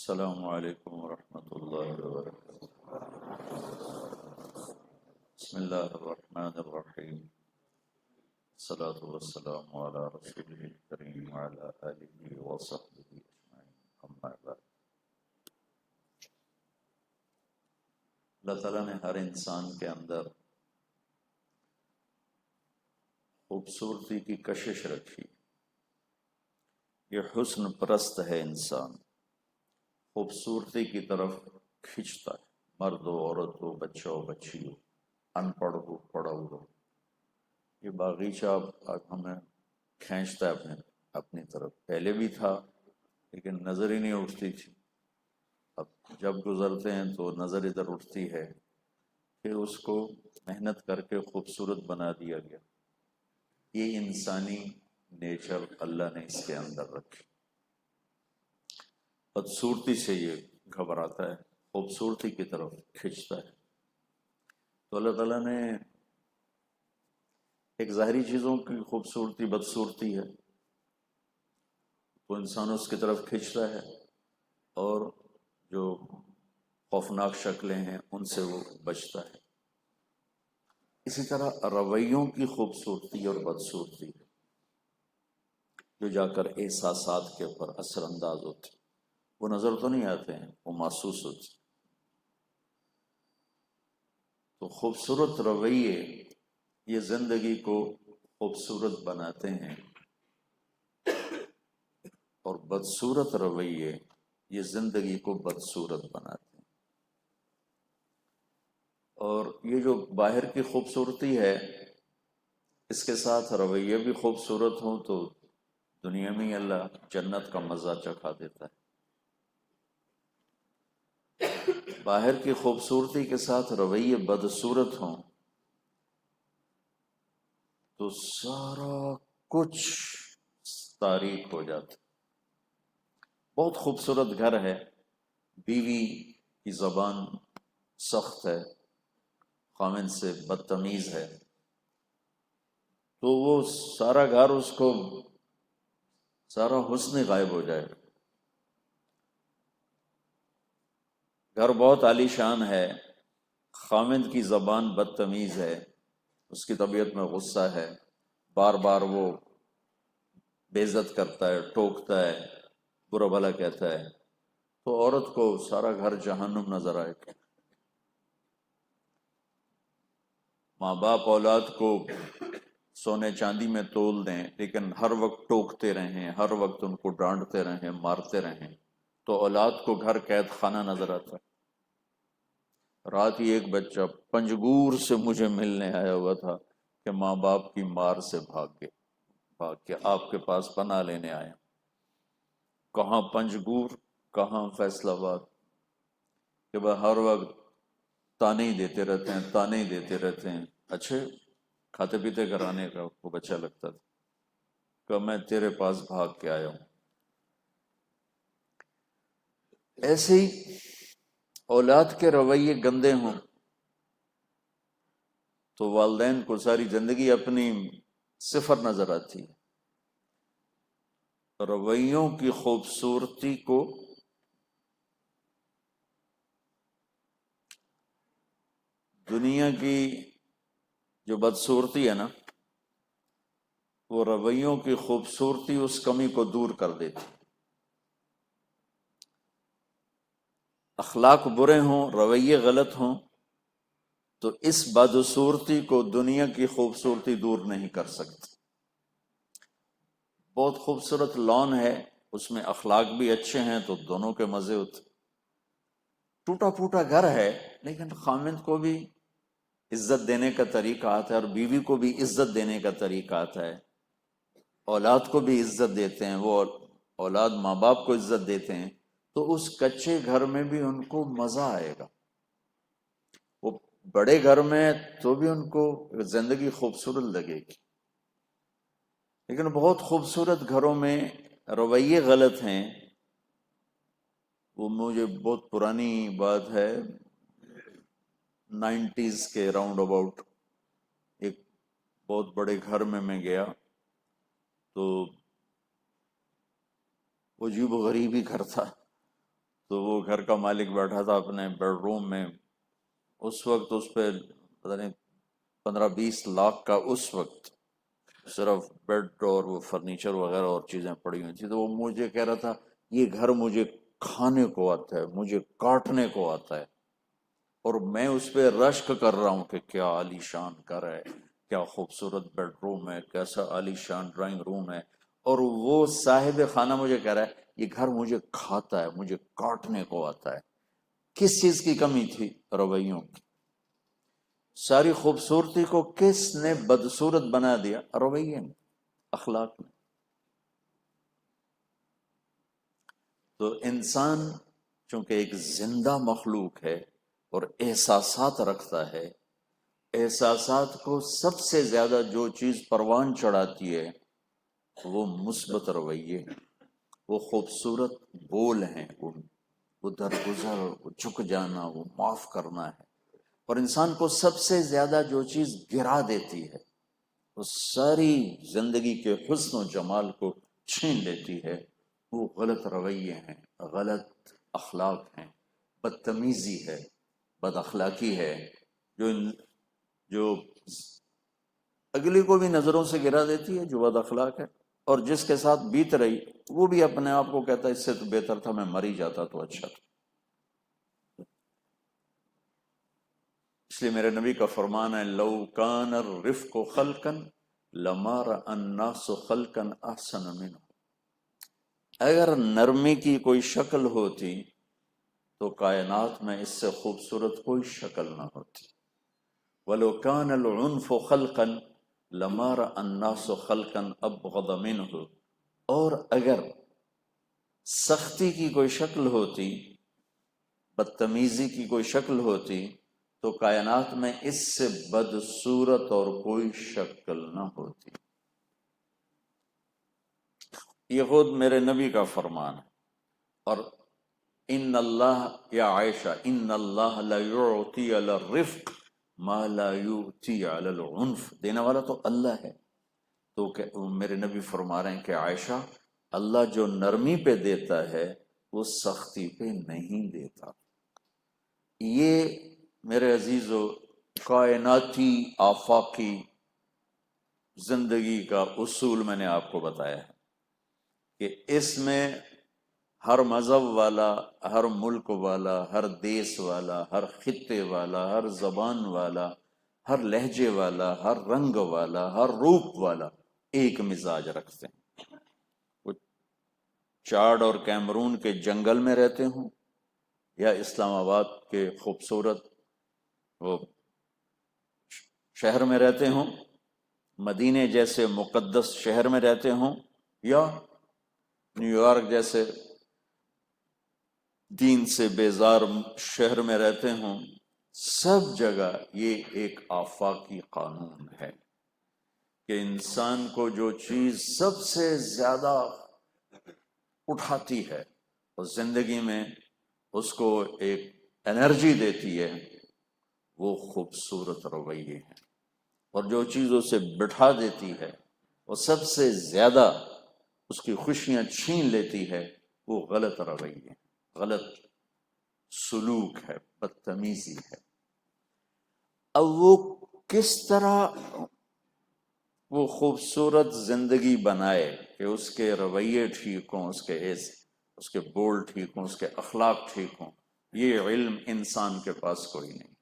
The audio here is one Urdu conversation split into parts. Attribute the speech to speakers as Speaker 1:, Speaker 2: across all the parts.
Speaker 1: السلام علیکم ورحمۃ اللہ وبرکاتہ۔ بسم اللہ الرحمن الرحیم، الصلاة والسلام علی رسول الکریم وعلی آلہ وصحبہ اجمعین، اما بعد۔ اللہ تعالیٰ نے ہر انسان کے اندر خوبصورتی کی کشش رکھی۔ یہ حسن پرست ہے انسان، خوبصورتی کی طرف کھنچتا ہے، مرد ہو، عورت ہو، بچہ ہو، بچی ہو، ان پڑھ ہو، پڑھا ہو۔ یہ باغیچہ اب ہمیں کھینچتا ہے اپنی طرف۔ پہلے بھی تھا لیکن نظر ہی نہیں اٹھتی تھی، اب جب گزرتے ہیں تو نظر ادھر اٹھتی ہے کہ اس کو محنت کر کے خوبصورت بنا دیا گیا۔ یہ انسانی نیچر اللہ نے اس کے اندر رکھی۔ بدصورتی سے یہ گھبراتا ہے، خوبصورتی کی طرف کھنچتا ہے۔ تو اللہ تعالیٰ نے ایک ظاہری چیزوں کی خوبصورتی بدصورتی ہے تو انسان اس کی طرف کھنچتا ہے، اور جو خوفناک شکلیں ہیں ان سے وہ بچتا ہے۔ اسی طرح رویوں کی خوبصورتی اور بدصورتی جو جا کر احساسات کے اوپر اثر انداز ہوتے، وہ نظر تو نہیں آتے ہیں، وہ محسوس ہوتے۔ تو خوبصورت رویے یہ زندگی کو خوبصورت بناتے ہیں، اور بدصورت رویے یہ زندگی کو بدصورت بناتے ہیں۔ اور یہ جو باہر کی خوبصورتی ہے، اس کے ساتھ رویے بھی خوبصورت ہوں تو دنیا میں ہی اللہ جنت کا مزہ چکھا دیتا ہے۔ باہر کی خوبصورتی کے ساتھ رویے بدصورت ہوں تو سارا کچھ تاریک ہو جاتا۔ بہت خوبصورت گھر ہے، بیوی کی زبان سخت ہے، خامن سے بدتمیز ہے، تو وہ سارا گھر، اس کو سارا حسن غائب ہو جائے گا۔ گھر بہت عالی شان ہے، خامند کی زبان بدتمیز ہے، اس کی طبیعت میں غصہ ہے، بار بار وہ بے عزت کرتا ہے، ٹوکتا ہے، برا بھلا کہتا ہے، تو عورت کو سارا گھر جہنم نظر آئے گا۔ ماں باپ اولاد کو سونے چاندی میں تول دیں لیکن ہر وقت ٹوکتے رہیں، ہر وقت ان کو ڈانٹتے رہیں، مارتے رہیں، تو اولاد کو گھر قید خانہ نظر آتا ہے۔ رات ہی ایک بچہ پنجگور سے مجھے ملنے آیا ہوا تھا کہ ماں باپ کی مار سے بھاگ کے آپ کے پاس پناہ لینے آیا۔ کہاں پنجگور، کہاں فیصل آباد، کہ وہ ہر وقت تانے ہی دیتے رہتے ہیں، تانے ہی دیتے رہتے ہیں۔ اچھے کھاتے پیتے گھرانے کا وہ بچہ لگتا تھا، کہ میں تیرے پاس بھاگ کے آیا ہوں۔ ایسے ہی اولاد کے رویے گندے ہوں تو والدین کو ساری زندگی اپنی صفر نظر آتی ہے۔ رویوں کی خوبصورتی کو دنیا کی جو بدصورتی ہے نا، وہ رویوں کی خوبصورتی اس کمی کو دور کر دیتی۔ اخلاق برے ہوں، رویے غلط ہوں تو اس بدصورتی کو دنیا کی خوبصورتی دور نہیں کر سکتی۔ بہت خوبصورت لان ہے، اس میں اخلاق بھی اچھے ہیں تو دونوں کے مزے ہوتے۔ ٹوٹا پھوٹا گھر ہے لیکن خامند کو بھی عزت دینے کا طریقہ آتا ہے، اور بیوی کو بھی عزت دینے کا طریقہ آتا ہے، اولاد کو بھی عزت دیتے ہیں، وہ اولاد ماں باپ کو عزت دیتے ہیں، تو اس کچے گھر میں بھی ان کو مزہ آئے گا۔ وہ بڑے گھر میں تو بھی ان کو زندگی خوبصورت لگے گی، لیکن بہت خوبصورت گھروں میں رویے غلط ہیں۔ وہ مجھے بہت پرانی بات ہے، 90s کے راؤنڈ اباؤٹ ایک بہت بڑے گھر میں گیا تو وہ عجیب و غریب ہی گھر تھا۔ تو وہ گھر کا مالک بیٹھا تھا اپنے بیڈ روم میں، اس وقت اس پہ پتہ نہیں 15-20 لاکھ کا اس وقت صرف بیڈ اور وہ فرنیچر وغیرہ اور چیزیں پڑی ہوئی تھی. تو وہ مجھے کہہ رہا تھا یہ گھر مجھے کھانے کو آتا ہے، مجھے کاٹنے کو آتا ہے، اور میں اس پہ رشک کر رہا ہوں کہ کیا عالی شان گھر ہے، کیا خوبصورت بیڈ روم ہے، کیسا عالی شان ڈرائنگ روم ہے. اور وہ صاحب خانہ مجھے کہہ رہا ہے یہ گھر مجھے کھاتا ہے، مجھے کاٹنے کو آتا ہے. کس چیز کی کمی تھی؟ رویوں کی. ساری خوبصورتی کو کس نے بدصورت بنا دیا؟ رویے نے، اخلاق نے. تو انسان چونکہ ایک زندہ مخلوق ہے اور احساسات رکھتا ہے، احساسات کو سب سے زیادہ جو چیز پروان چڑھاتی ہے وہ مثبت رویے ہیں، وہ خوبصورت بول ہیں، وہ درگزر، وہ جھک جانا، وہ معاف کرنا ہے. اور انسان کو سب سے زیادہ جو چیز گرا دیتی ہے، وہ ساری زندگی کے حسن و جمال کو چھین لیتی ہے، وہ غلط رویے ہیں، غلط اخلاق ہیں، بدتمیزی ہے، بد اخلاقی ہے، جو اگلی کو بھی نظروں سے گرا دیتی ہے، جو بد اخلاق ہے. اور جس کے ساتھ بیت رہی وہ بھی اپنے آپ کو کہتا ہے اس سے تو بہتر تھا میں مر ہی جاتا تو اچھا تھا. اس لیے میرے نبی کا فرمان ہے لو کان الرفق خلقا لما رأى الناس خلقا احسن منه. اگر نرمی کی کوئی شکل ہوتی تو کائنات میں اس سے خوبصورت کوئی شکل نہ ہوتی. ولو کان العنف خلقا لما رأى الناس خلقا ابغض منه. اور اگر سختی کی کوئی شکل ہوتی، بدتمیزی کی کوئی شکل ہوتی، تو کائنات میں اس سے بدصورت اور کوئی شکل نہ ہوتی. یہ خود میرے نبی کا فرمان ہے. اور ان اللہ، یا عائشہ، ان اللہ لا یعطی علی الرفق ما لا یعطی علی العنف. دینے والا تو اللہ ہے. تو میرے نبی فرما رہے ہیں کہ عائشہ، اللہ جو نرمی پہ دیتا ہے وہ سختی پہ نہیں دیتا. یہ میرے عزیزو کائناتی آفاقی زندگی کا اصول میں نے آپ کو بتایا ہے کہ اس میں ہر مذہب والا، ہر ملک والا، ہر دیس والا، ہر خطے والا، ہر زبان والا، ہر لہجے والا، ہر رنگ والا، ہر روپ والا ایک مزاج رکھتے ہیں. وہ چاڈ اور کیمرون کے جنگل میں رہتے ہوں یا اسلام آباد کے خوبصورت وہ شہر میں رہتے ہوں، مدینے جیسے مقدس شہر میں رہتے ہوں، یا نیو یارک جیسے دین سے بیزار شہر میں رہتے ہوں، سب جگہ یہ ایک آفاقی قانون ہے کہ انسان کو جو چیز سب سے زیادہ اٹھاتی ہے اور زندگی میں اس کو ایک انرجی دیتی ہے وہ خوبصورت رویے ہیں، اور جو چیز اسے بٹھا دیتی ہے وہ سب سے زیادہ اس کی خوشیاں چھین لیتی ہے وہ غلط رویے، غلط سلوک ہے، بدتمیزی ہے. اب وہ کس طرح وہ خوبصورت زندگی بنائے کہ اس کے رویے ٹھیک ہوں، اس کے بول ٹھیک ہوں، اس کے اخلاق ٹھیک ہوں، یہ علم انسان کے پاس کوئی نہیں.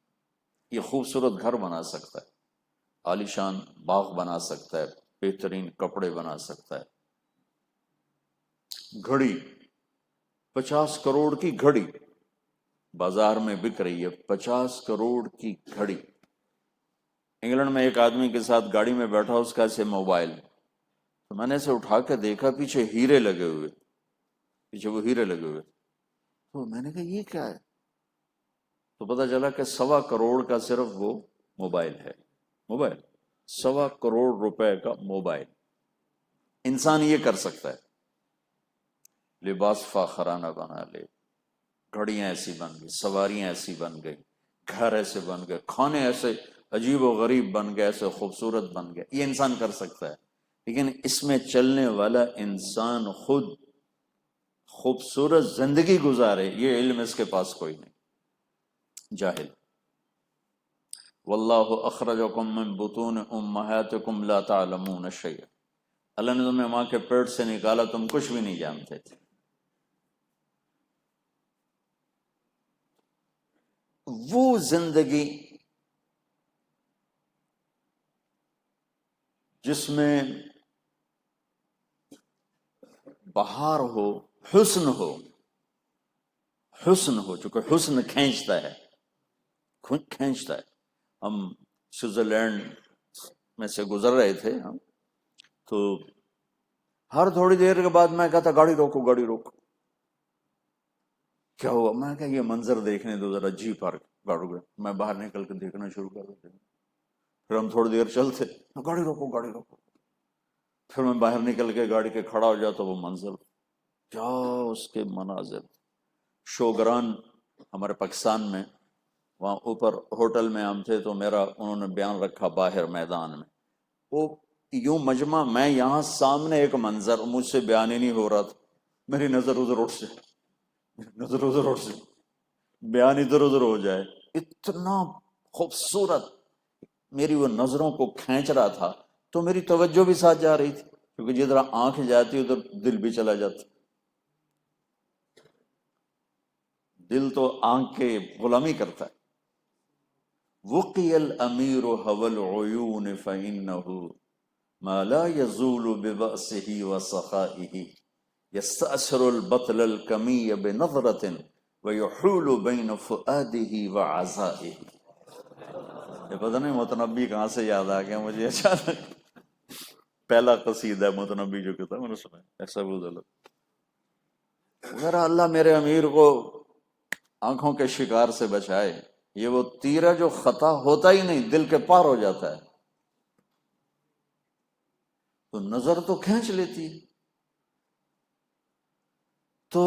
Speaker 1: یہ خوبصورت گھر بنا سکتا ہے، عالیشان باغ بنا سکتا ہے، بہترین کپڑے بنا سکتا ہے. گھڑی 50 کروڑ کی گھڑی بازار میں بک رہی ہے، 50 کروڑ کی گھڑی. انگلینڈ میں ایک آدمی کے ساتھ گاڑی میں بیٹھا، اس کا ایسے موبائل، تو میں نے اسے اٹھا کے دیکھا، پیچھے ہیرے لگے ہوئے، پیچھے وہ ہیرے لگے ہوئے. تو میں نے کہا یہ کیا ہے؟ تو پتہ چلا کہ 1.25 کروڑ کا صرف وہ موبائل ہے. موبائل 1.25 کروڑ روپے کا موبائل. انسان یہ کر سکتا ہے. لباس فاخرانہ بنا لے، گھڑیاں ایسی بن گئی، سواریاں ایسی بن گئی، گھر ایسے بن گئے، کھانے ایسے عجیب و غریب بن گئے، ایسے خوبصورت بن گئے. یہ انسان کر سکتا ہے، لیکن اس میں چلنے والا انسان خوبصورت زندگی گزارے، یہ علم اس کے پاس کوئی نہیں، جاہل۔ واللہ اخرجکم من بطون امہاتکم لا تعلمون شیئا، اللہ نے تمہیں ماں کے پیٹ سے نکالا، تم کچھ بھی نہیں جانتے تھے۔ وہ زندگی جس میں بہار ہو، حسن ہو، حسن ہو، چونکہ حسن کھینچتا ہے، کھینچتا ہے۔ ہم سوئٹزرلینڈ میں سے گزر رہے تھے ہم، تو ہر تھوڑی دیر کے بعد میں کہتا گاڑی روکو گاڑی روکو، کیا ہوا؟ میں کہا یہ منظر دیکھنے دو ذرا، جی پارک گاڑی کو، میں باہر نکل کے دیکھنا شروع کر دیتے، پھر ہم تھوڑی دیر چلتے، گاڑی روکو گاڑی روکو، پھر میں باہر نکل کے گاڑی کے کھڑا ہو جاتا، وہ منظر کیا، اس کے مناظر۔ شوگران ہمارے پاکستان میں، وہاں اوپر ہوٹل میں ہم تھے، تو میرا انہوں نے بیان رکھا باہر میدان میں، وہ یوں مجمع، میں یہاں سامنے ایک منظر، مجھ سے بیان ہی نہیں ہو رہا تھا، میری نظر ادھر اٹھ سے، نظر ادھر اٹھ سے، بیان ادھر ادھر ہو جائے، اتنا خوبصورت میری وہ نظروں کو کھینچ رہا تھا، تو میری توجہ بھی ساتھ جا رہی تھی، کیونکہ جدھر آنکھ جاتی ادھر دل بھی چلا جاتا، دل تو آنکھ کے غلامی کرتا ہے۔ وقی الامیر هوى العیون فإنه ما لا يزول ببأسه وسخائه يستأثر البطل الکمی بنظرة ويحول بين فؤاده وعزائه۔ یہ پتہ نہیں متنبی کہاں سے یاد آ گیا مجھے اچانک، پہلا قصیدہ متنبی جو کہتا میں نے سنا ایسا ذرا اللہ میرے امیر کو آنکھوں کے شکار سے بچائے، یہ وہ تیر ہے جو خطا ہوتا ہی نہیں، دل کے پار ہو جاتا ہے، تو نظر تو کھینچ لیتی ہے، تو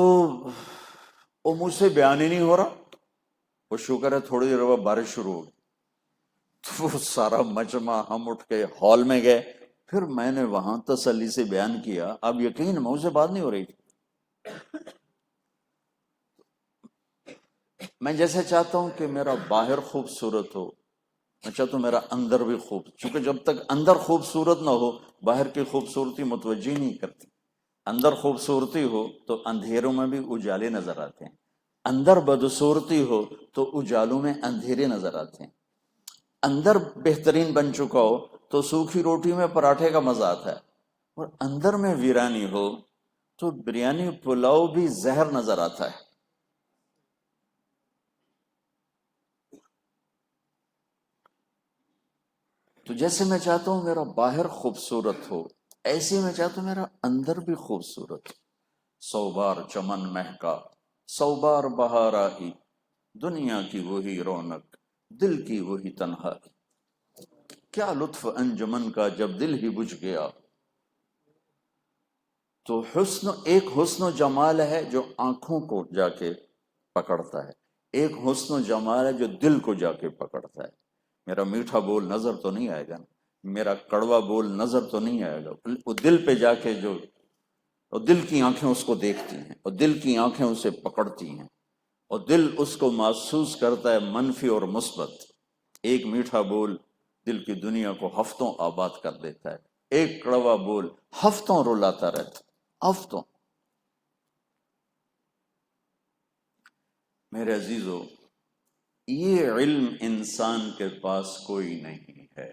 Speaker 1: وہ مجھ سے بیان ہی نہیں ہو رہا۔ وہ شکر ہے تھوڑی دیر بعد بارش شروع ہو گئی، تو وہ سارا مجمع ہم اٹھ کے ہال میں گئے، پھر میں نے وہاں تسلی سے بیان کیا، اب یقین مجھ سے بات نہیں ہو رہی تھی، میں جیسے چاہتا ہوں کہ میرا باہر خوبصورت ہو، میں چاہتا ہوں میرا اندر بھی خوب، چونکہ جب تک اندر خوبصورت نہ ہو باہر کی خوبصورتی متوجہ نہیں کرتی۔ اندر خوبصورتی ہو تو اندھیروں میں بھی اجالے نظر آتے ہیں، اندر بدصورتی ہو تو اجالوں میں اندھیرے نظر آتے ہیں، اندر بہترین بن چکا ہو تو سوکھی روٹی میں پراٹھے کا مزہ آتا ہے، اور اندر میں ویرانی ہو تو بریانی پلاؤ بھی زہر نظر آتا ہے۔ تو جیسے میں چاہتا ہوں میرا باہر خوبصورت ہو، ایسے میں چاہتا ہوں میرا اندر بھی خوبصورت ہو۔ سو بار چمن مہکا، سو بار بہار آئی، دنیا کی وہی رونق، دل کی وہی تنہائی، کیا لطف انجمن کا جب دل ہی بجھ گیا۔ تو حسن، ایک حسن و جمال ہے جو آنکھوں کو جا کے پکڑتا ہے، ایک حسن و جمال ہے جو دل کو جا کے پکڑتا ہے۔ میرا میٹھا بول نظر تو نہیں آئے گا، میرا کڑوا بول نظر تو نہیں آئے گا، وہ دل پہ جا کے جو، اور دل کی آنکھیں اس کو دیکھتی ہیں، اور دل کی آنکھیں اسے پکڑتی ہیں، اور دل اس کو محسوس کرتا ہے منفی اور مثبت۔ ایک میٹھا بول دل کی دنیا کو ہفتوں آباد کر دیتا ہے، ایک کڑوا بول ہفتوں رلاتا رہتا ہے، ہفتوں۔ میرے عزیزو، یہ علم انسان کے پاس کوئی نہیں ہے،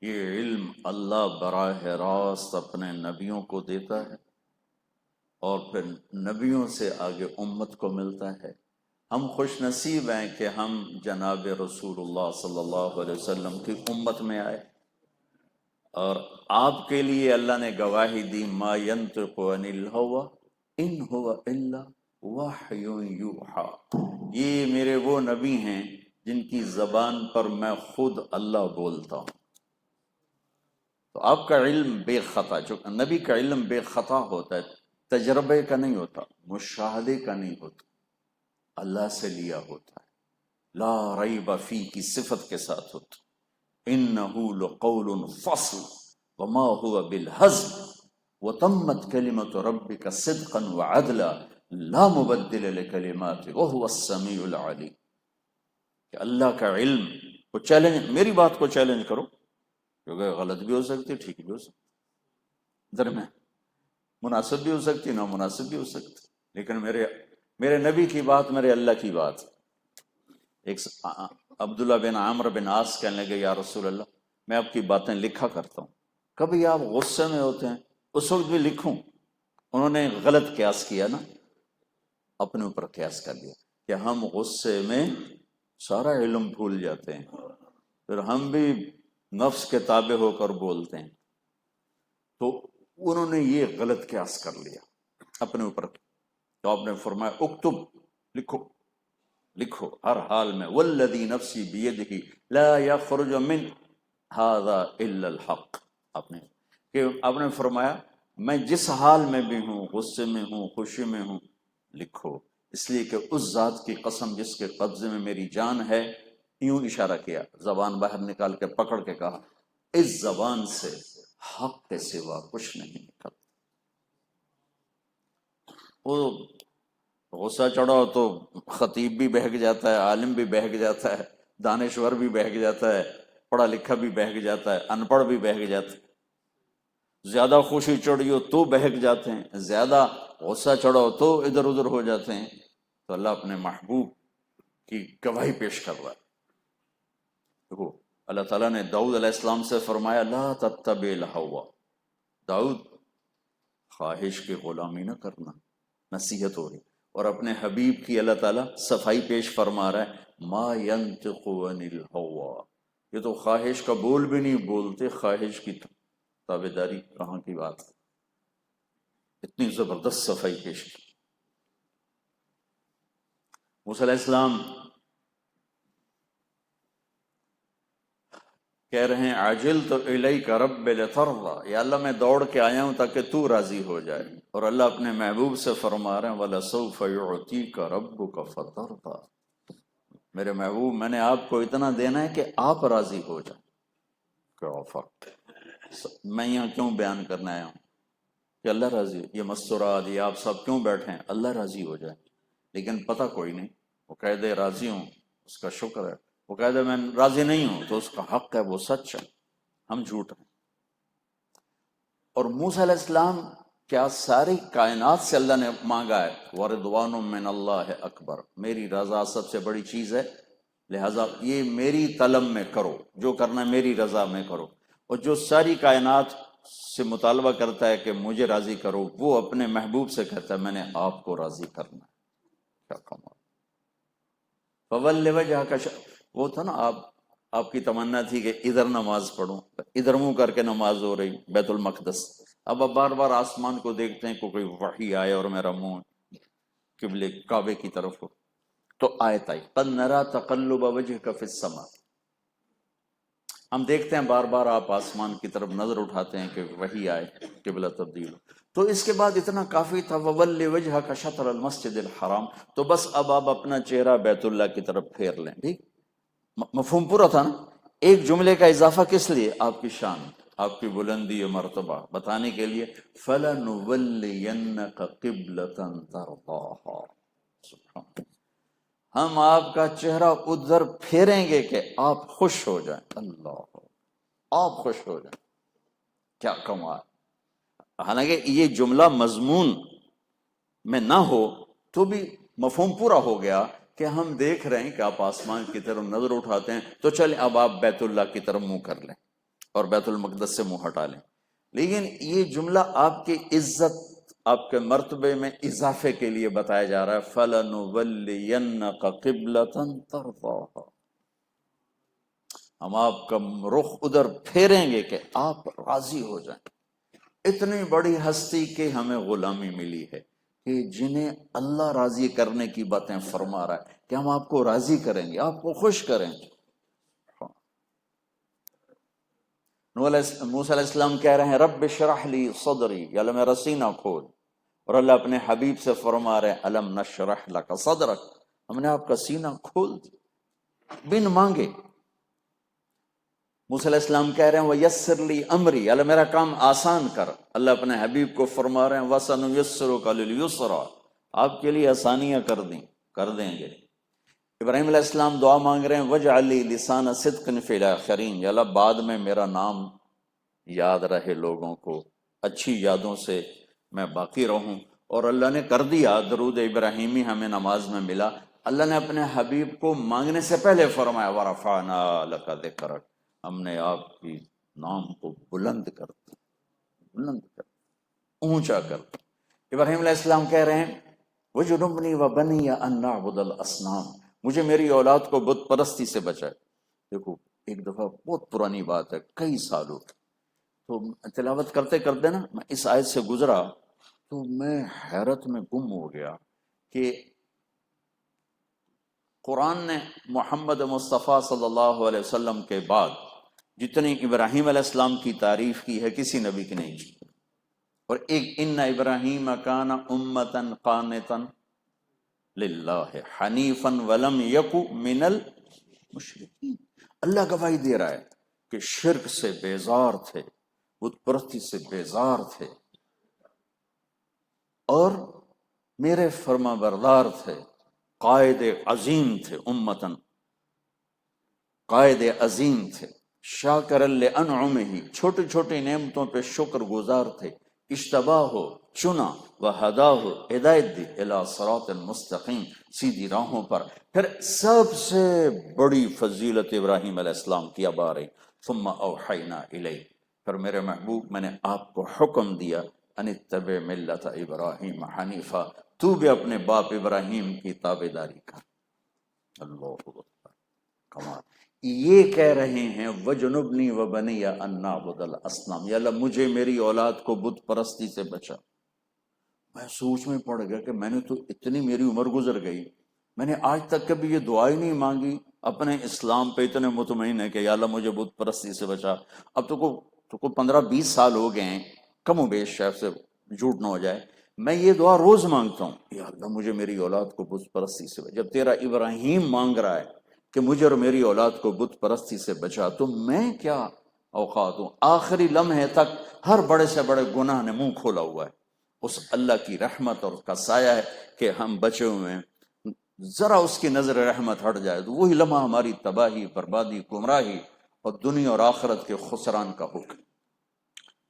Speaker 1: یہ علم اللہ براہ راست اپنے نبیوں کو دیتا ہے، اور پھر نبیوں سے آگے امت کو ملتا ہے۔ ہم خوش نصیب ہیں کہ ہم جناب رسول اللہ صلی اللہ علیہ وسلم کی امت میں آئے، اور آپ کے لیے اللہ نے گواہی دی، ما ینطق عن الہوی ان هو الا وحی یوحی، یہ میرے وہ نبی ہیں جن کی زبان پر میں خود اللہ بولتا ہوں۔ تو آپ کا علم بے خطا، جو نبی کا علم بے خطا ہوتا ہے، تجربے کا نہیں ہوتا، مشاہدے کا نہیں ہوتا، اللہ سے لیا ہوتا ہے، لا ریب فی کی صفت کے ساتھ ہوتا، انہ لقول فصل وما هو بالہزل، وَتَمَّتْ كَلِمَةُ رَبِّكَ صِدْقًا وَعَدْلًا لا مبدل لکلماته وهو السمیع العلیم، کہ اللہ کا علم کو چیلنج، میری بات کو چیلنج کرو، کیونکہ غلط بھی ہو سکتی، ٹھیک بھی ہو سکتی، درمیان مناسب بھی ہو سکتی، نامناسب بھی ہو سکتی، لیکن میرے نبی کی بات میرے اللہ کی بات۔ ایک عبداللہ بن عامر بن عاص کہنے لگے یا رسول اللہ میں آپ کی باتیں لکھا کرتا ہوں، کبھی آپ غصے میں ہوتے ہیں اس وقت بھی لکھوں؟ انہوں نے غلط قیاس کیا نا، اپنے اوپر قیاس کر لیا کہ ہم غصے میں سارا علم بھول جاتے ہیں، پھر ہم بھی نفس کے تابع ہو کر بولتے ہیں، تو انہوں نے یہ غلط قیاس کر لیا اپنے اوپر۔ تو آپ نے فرمایا اکتب، لکھو ہر حال میں، والذی نفسی بیدہ لا یخرج من ھذا الا الحق، آپ نے فرمایا میں جس حال میں بھی ہوں، غصے میں ہوں، خوشی میں ہوں، لکھو، اس لیے کہ اس ذات کی قسم جس کے قبضے میں میری جان ہے، یوں اشارہ کیا، زبان باہر نکال کے پکڑ کے کہا اس زبان سے حق کے سوا کچھ نہیں نکلتا۔ وہ غصہ چڑھا تو خطیب بھی بہک جاتا ہے، عالم بھی بہک جاتا ہے، دانشور بھی بہک جاتا ہے، پڑھا لکھا بھی بہک جاتا ہے، ان پڑھ بھی بہک جاتا ہے، زیادہ خوشی چڑھی ہو تو بہک جاتے ہیں، زیادہ غصہ چڑھا ہو تو ادھر ادھر ہو جاتے ہیں۔ تو اللہ اپنے محبوب کی گواہی پیش کر رہا ہے۔ دیکھو اللہ تعالیٰ نے داؤد علیہ السلام سے فرمایا لا تتبع الہویٰ، داؤد خواہش کی غلامی نہ کرنا، نصیحت ہو رہی، اور اپنے حبیب کی اللہ تعالیٰ صفائی پیش فرما رہا ہے ما ینطق عن الہویٰ، یہ تو خواہش کا بول بھی نہیں بولتے، خواہش کی تابعداری کہاں کی بات ہے، اتنی زبردست صفائی پیش کی۔ موسیٰ علیہ السلام کہہ رہے ہیں عجلت الیک رب لترضی، یا اللہ میں دوڑ کے آیا ہوں تاکہ تو راضی ہو جائے، اور اللہ اپنے محبوب سے فرما رہے ہیں وَلَسَوْفَ يُعْطِيكَ رَبُّكَ فَتَرْضَى، میرے محبوب میں نے آپ کو اتنا دینا ہے کہ آپ راضی ہو جائیں۔ کیا فرق، میں یہاں کیوں بیان کرنا آیا ہوں کہ اللہ راضی، یہ مستورات یہ آپ سب کیوں بیٹھے ہیں، اللہ راضی ہو جائے، لیکن پتہ کوئی نہیں، وہ کہہ دے راضی ہوں اس کا شکر ہے، وہ کہہ دے میں راضی نہیں ہوں تو اس کا حق ہے، وہ سچ ہے، ہم جھوٹ ہیں۔ اور موسیٰ علیہ السلام کیا ساری کائنات سے اللہ نے مانگا ہے وَرِضْوَانٌ مِّنَ اللَّهِ اکبر، میری رضا سب سے بڑی چیز ہے، لہٰذا یہ میری طلب میں کرو، جو کرنا ہے میری رضا میں کرو، اور جو ساری کائنات سے مطالبہ کرتا ہے کہ مجھے راضی کرو، وہ اپنے محبوب سے کہتا ہے میں نے آپ کو راضی کرنا ہے۔ کیا کمال، فَوَلِّ وَجْهَكَ، وہ تھا نا آپ کی تمنا تھی کہ ادھر نماز پڑھوں، ادھر منہ کر کے نماز ہو رہی بیت المقدس، اب آپ بار بار آسمان کو دیکھتے ہیں کوئی وحی آئے اور میرا منہ قبلے کعبے کی طرف ہو، تو آیت آئی قَدْ نَرَا تَقَلُّبَ وَجْهِكَ فِي السَّمَاءِ، ہم دیکھتے ہیں بار بار آپ آسمان کی طرف نظر اٹھاتے ہیں کہ وحی آئے، قبلہ تبدیل ہو۔ تو اس کے بعد اتنا کافی تھا وَوَلِّ وَجْهَكَ شَطْرَ الْمَسْجِدِ الْحَرَامِ، تو بس اب آپ اپنا چہرہ بیت اللہ کی طرف پھیر لیں، ٹھیک، مفہوم پورا تھا نا؟ ایک جملے کا اضافہ کس لیے؟ آپ کی شان، آپ کی بلندی و مرتبہ بتانے کے لیے فَلَنُوَلِّيَنَّكَ قِبْلَةً تَرْضَاهَا، سبحان، ہم آپ کا چہرہ ادھر پھیریں گے کہ آپ خوش ہو جائیں، اللہ آپ خوش ہو جائیں۔ کیا کمال، حالانکہ یہ جملہ مضمون میں نہ ہو تو بھی مفہوم پورا ہو گیا کہ ہم دیکھ رہے ہیں کہ آپ آسمان کی طرف نظر اٹھاتے ہیں، تو چلیں اب آپ بیت اللہ کی طرف منہ کر لیں اور بیت المقدس سے منہ ہٹا لیں، لیکن یہ جملہ آپ کی عزت، آپ کے مرتبے میں اضافے کے لیے بتایا جا رہا ہے فَلَنُوَلِّيَنَّكَ قِبْلَةً تَرْضَاهَا، ہم آپ کا رخ ادھر پھیریں گے کہ آپ راضی ہو جائیں۔ اتنی بڑی ہستی کی ہمیں غلامی ملی ہے کہ جنہیں اللہ راضی کرنے کی باتیں فرما رہا ہے کہ ہم آپ کو راضی کریں گے، آپ کو خوش کریں گے۔ موسیٰ علیہ السلام کہہ رہے ہیں رب اشرح لی صدری، یا اللہ میرا سینہ کھول، اور اللہ اپنے حبیب سے فرما رہے ہیں الم نشرح لک صدرک، ہم نے آپ کا سینہ کھول دیا بن مانگے۔ موسیٰ علیہ السلام کہہ رہے ہیں وَيَسِّرْ لِي أَمْرِي، اللہ میرا کام آسان کر. اللہ اپنے حبیب کو فرما رہے ہیں وَسَنُيَسِّرُكَ لِلْيُسْرَىٰ، آپ کے لیے آسانیاں کر دیں گے. ابراہیم علیہ السلام دعا مانگ رہے ہیں وَاجْعَل لِي لِسَانَ صِدْقٍ فِي الْآخِرِينَ، یا اللہ بعد میں میرا نام یاد رہے لوگوں کو، اچھی یادوں سے میں باقی رہوں. اور اللہ نے کر دیا. درود ابراہیمی ہمیں نماز میں ملا. اللہ نے اپنے حبیب کو مانگنے سے پہلے فرمایا وَرَفَعْنَا لَكَ ذِكْرَكَ، ہم نے آپ کی نام کو بلند کر اونچا کر. ابراہیم علیہ السلام کہہ رہے ہیں وَجُنُبْنِي وَبَنِيَ أَن نَعْبُدَ الْأَصْنَامَ، مجھے میری اولاد کو بت پرستی سے بچائے. دیکھو ایک دفعہ بہت پرانی بات ہے، کئی سالوں تو تلاوت کرتے کرتے نا میں اس آیت سے گزرا تو میں حیرت میں گم ہو گیا کہ قرآن نے محمد مصطفیٰ صلی اللہ علیہ وسلم کے بعد جتنی ابراہیم علیہ السلام کی تعریف کی ہے کسی نبی کی نہیں کی. اور ایک ان ابراہیم کان امتن قانتن للہ حنیفا ولم یک من المشرکین. اللہ گواہی دے رہا ہے کہ شرک سے بیزار تھے، بت پرستی سے بیزار تھے اور میرے فرما بردار تھے، قائد عظیم تھے، امتن قائد عظیم تھے. شاکر لانعمہ، چھوٹی چھوٹی نعمتوں پہ شکر گزار تھے. اشتباہ ہو چنا و ہدا ہو ہدایت دی الی صراط المستقیم، سیدھی راہوں پر. پھر سب سے بڑی فضیلت ابراہیم علیہ السلام کی اب آ رہی. ثم اوحینا الیہ، پھر میرے محبوب میں نے آپ کو حکم دیا ان اتبع ملت ابراہیم حنیفا، تو بھی اپنے باپ ابراہیم کی تابعداری کر. اللہ اکبر، کمال. یہ کہہ رہے ہیں وَجُنُبْنِي وَبَنِيَ أَن نَعْبُدَ الْأَصْنَامَ، یا اللہ مجھے میری اولاد کو بت پرستی سے بچا. میں سوچ میں پڑ گیا کہ میں نے تو اتنی میری عمر گزر گئی، میں نے آج تک کبھی یہ دعا ہی نہیں مانگی. اپنے اسلام پہ اتنے مطمئن ہے کہ یا اللہ مجھے بت پرستی سے بچا. اب تو کو 15-20 سال ہو گئے ہیں، کم و بیش شاید سے جھوٹ نہ ہو جائے، میں یہ دعا روز مانگتا ہوں یا اللہ مجھے میری اولاد کو بت پرستی سے بچا. جب تیرا ابراہیم مانگ رہا ہے کہ مجھے اور میری اولاد کو بت پرستی سے بچا، تو میں کیا اوقات ہوں. آخری لمحے تک ہر بڑے سے بڑے گناہ نے منہ کھولا ہوا ہے. اس اللہ کی رحمت اور اس کا سایہ ہے کہ ہم بچے ہوئے ہیں. ذرا اس کی نظر رحمت ہٹ جائے تو وہی لمحہ ہماری تباہی، بربادی، گمراہی اور دنیا اور آخرت کے خسران کا حکم.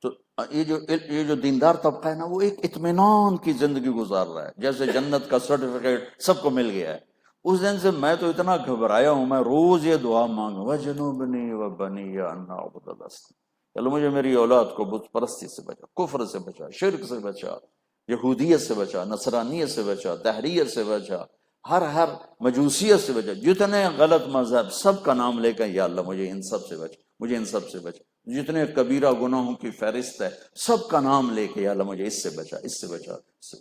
Speaker 1: تو یہ جو دیندار طبقہ ہے نا، وہ ایک اطمینان کی زندگی گزار رہا ہے، جیسے جنت کا سرٹیفکیٹ سب کو مل گیا ہے. اس دن سے میں تو اتنا گھبرایا ہوں، میں روز یہ دعا مانگوں وَجُنُبْنِي وَبَنِيَ أَن نَعْبُدَ الْأَصْنَامَ، چلو مجھے میری اولاد کو بت پرستی سے بچا، کفر سے بچا، شرک سے بچا، یہودیت سے بچا، نصرانیت سے بچا، دہریت سے بچا، ہر مجوسیت سے بچا. جتنے غلط مذہب سب کا نام لے کر یا اللہ مجھے ان سب سے بچا، مجھے ان سب سے بچا. جتنے کبیرہ گناہوں کی فہرست ہے سب کا نام لے کے یا اللہ مجھے اس سے بچا، اس سے بچا، اس سے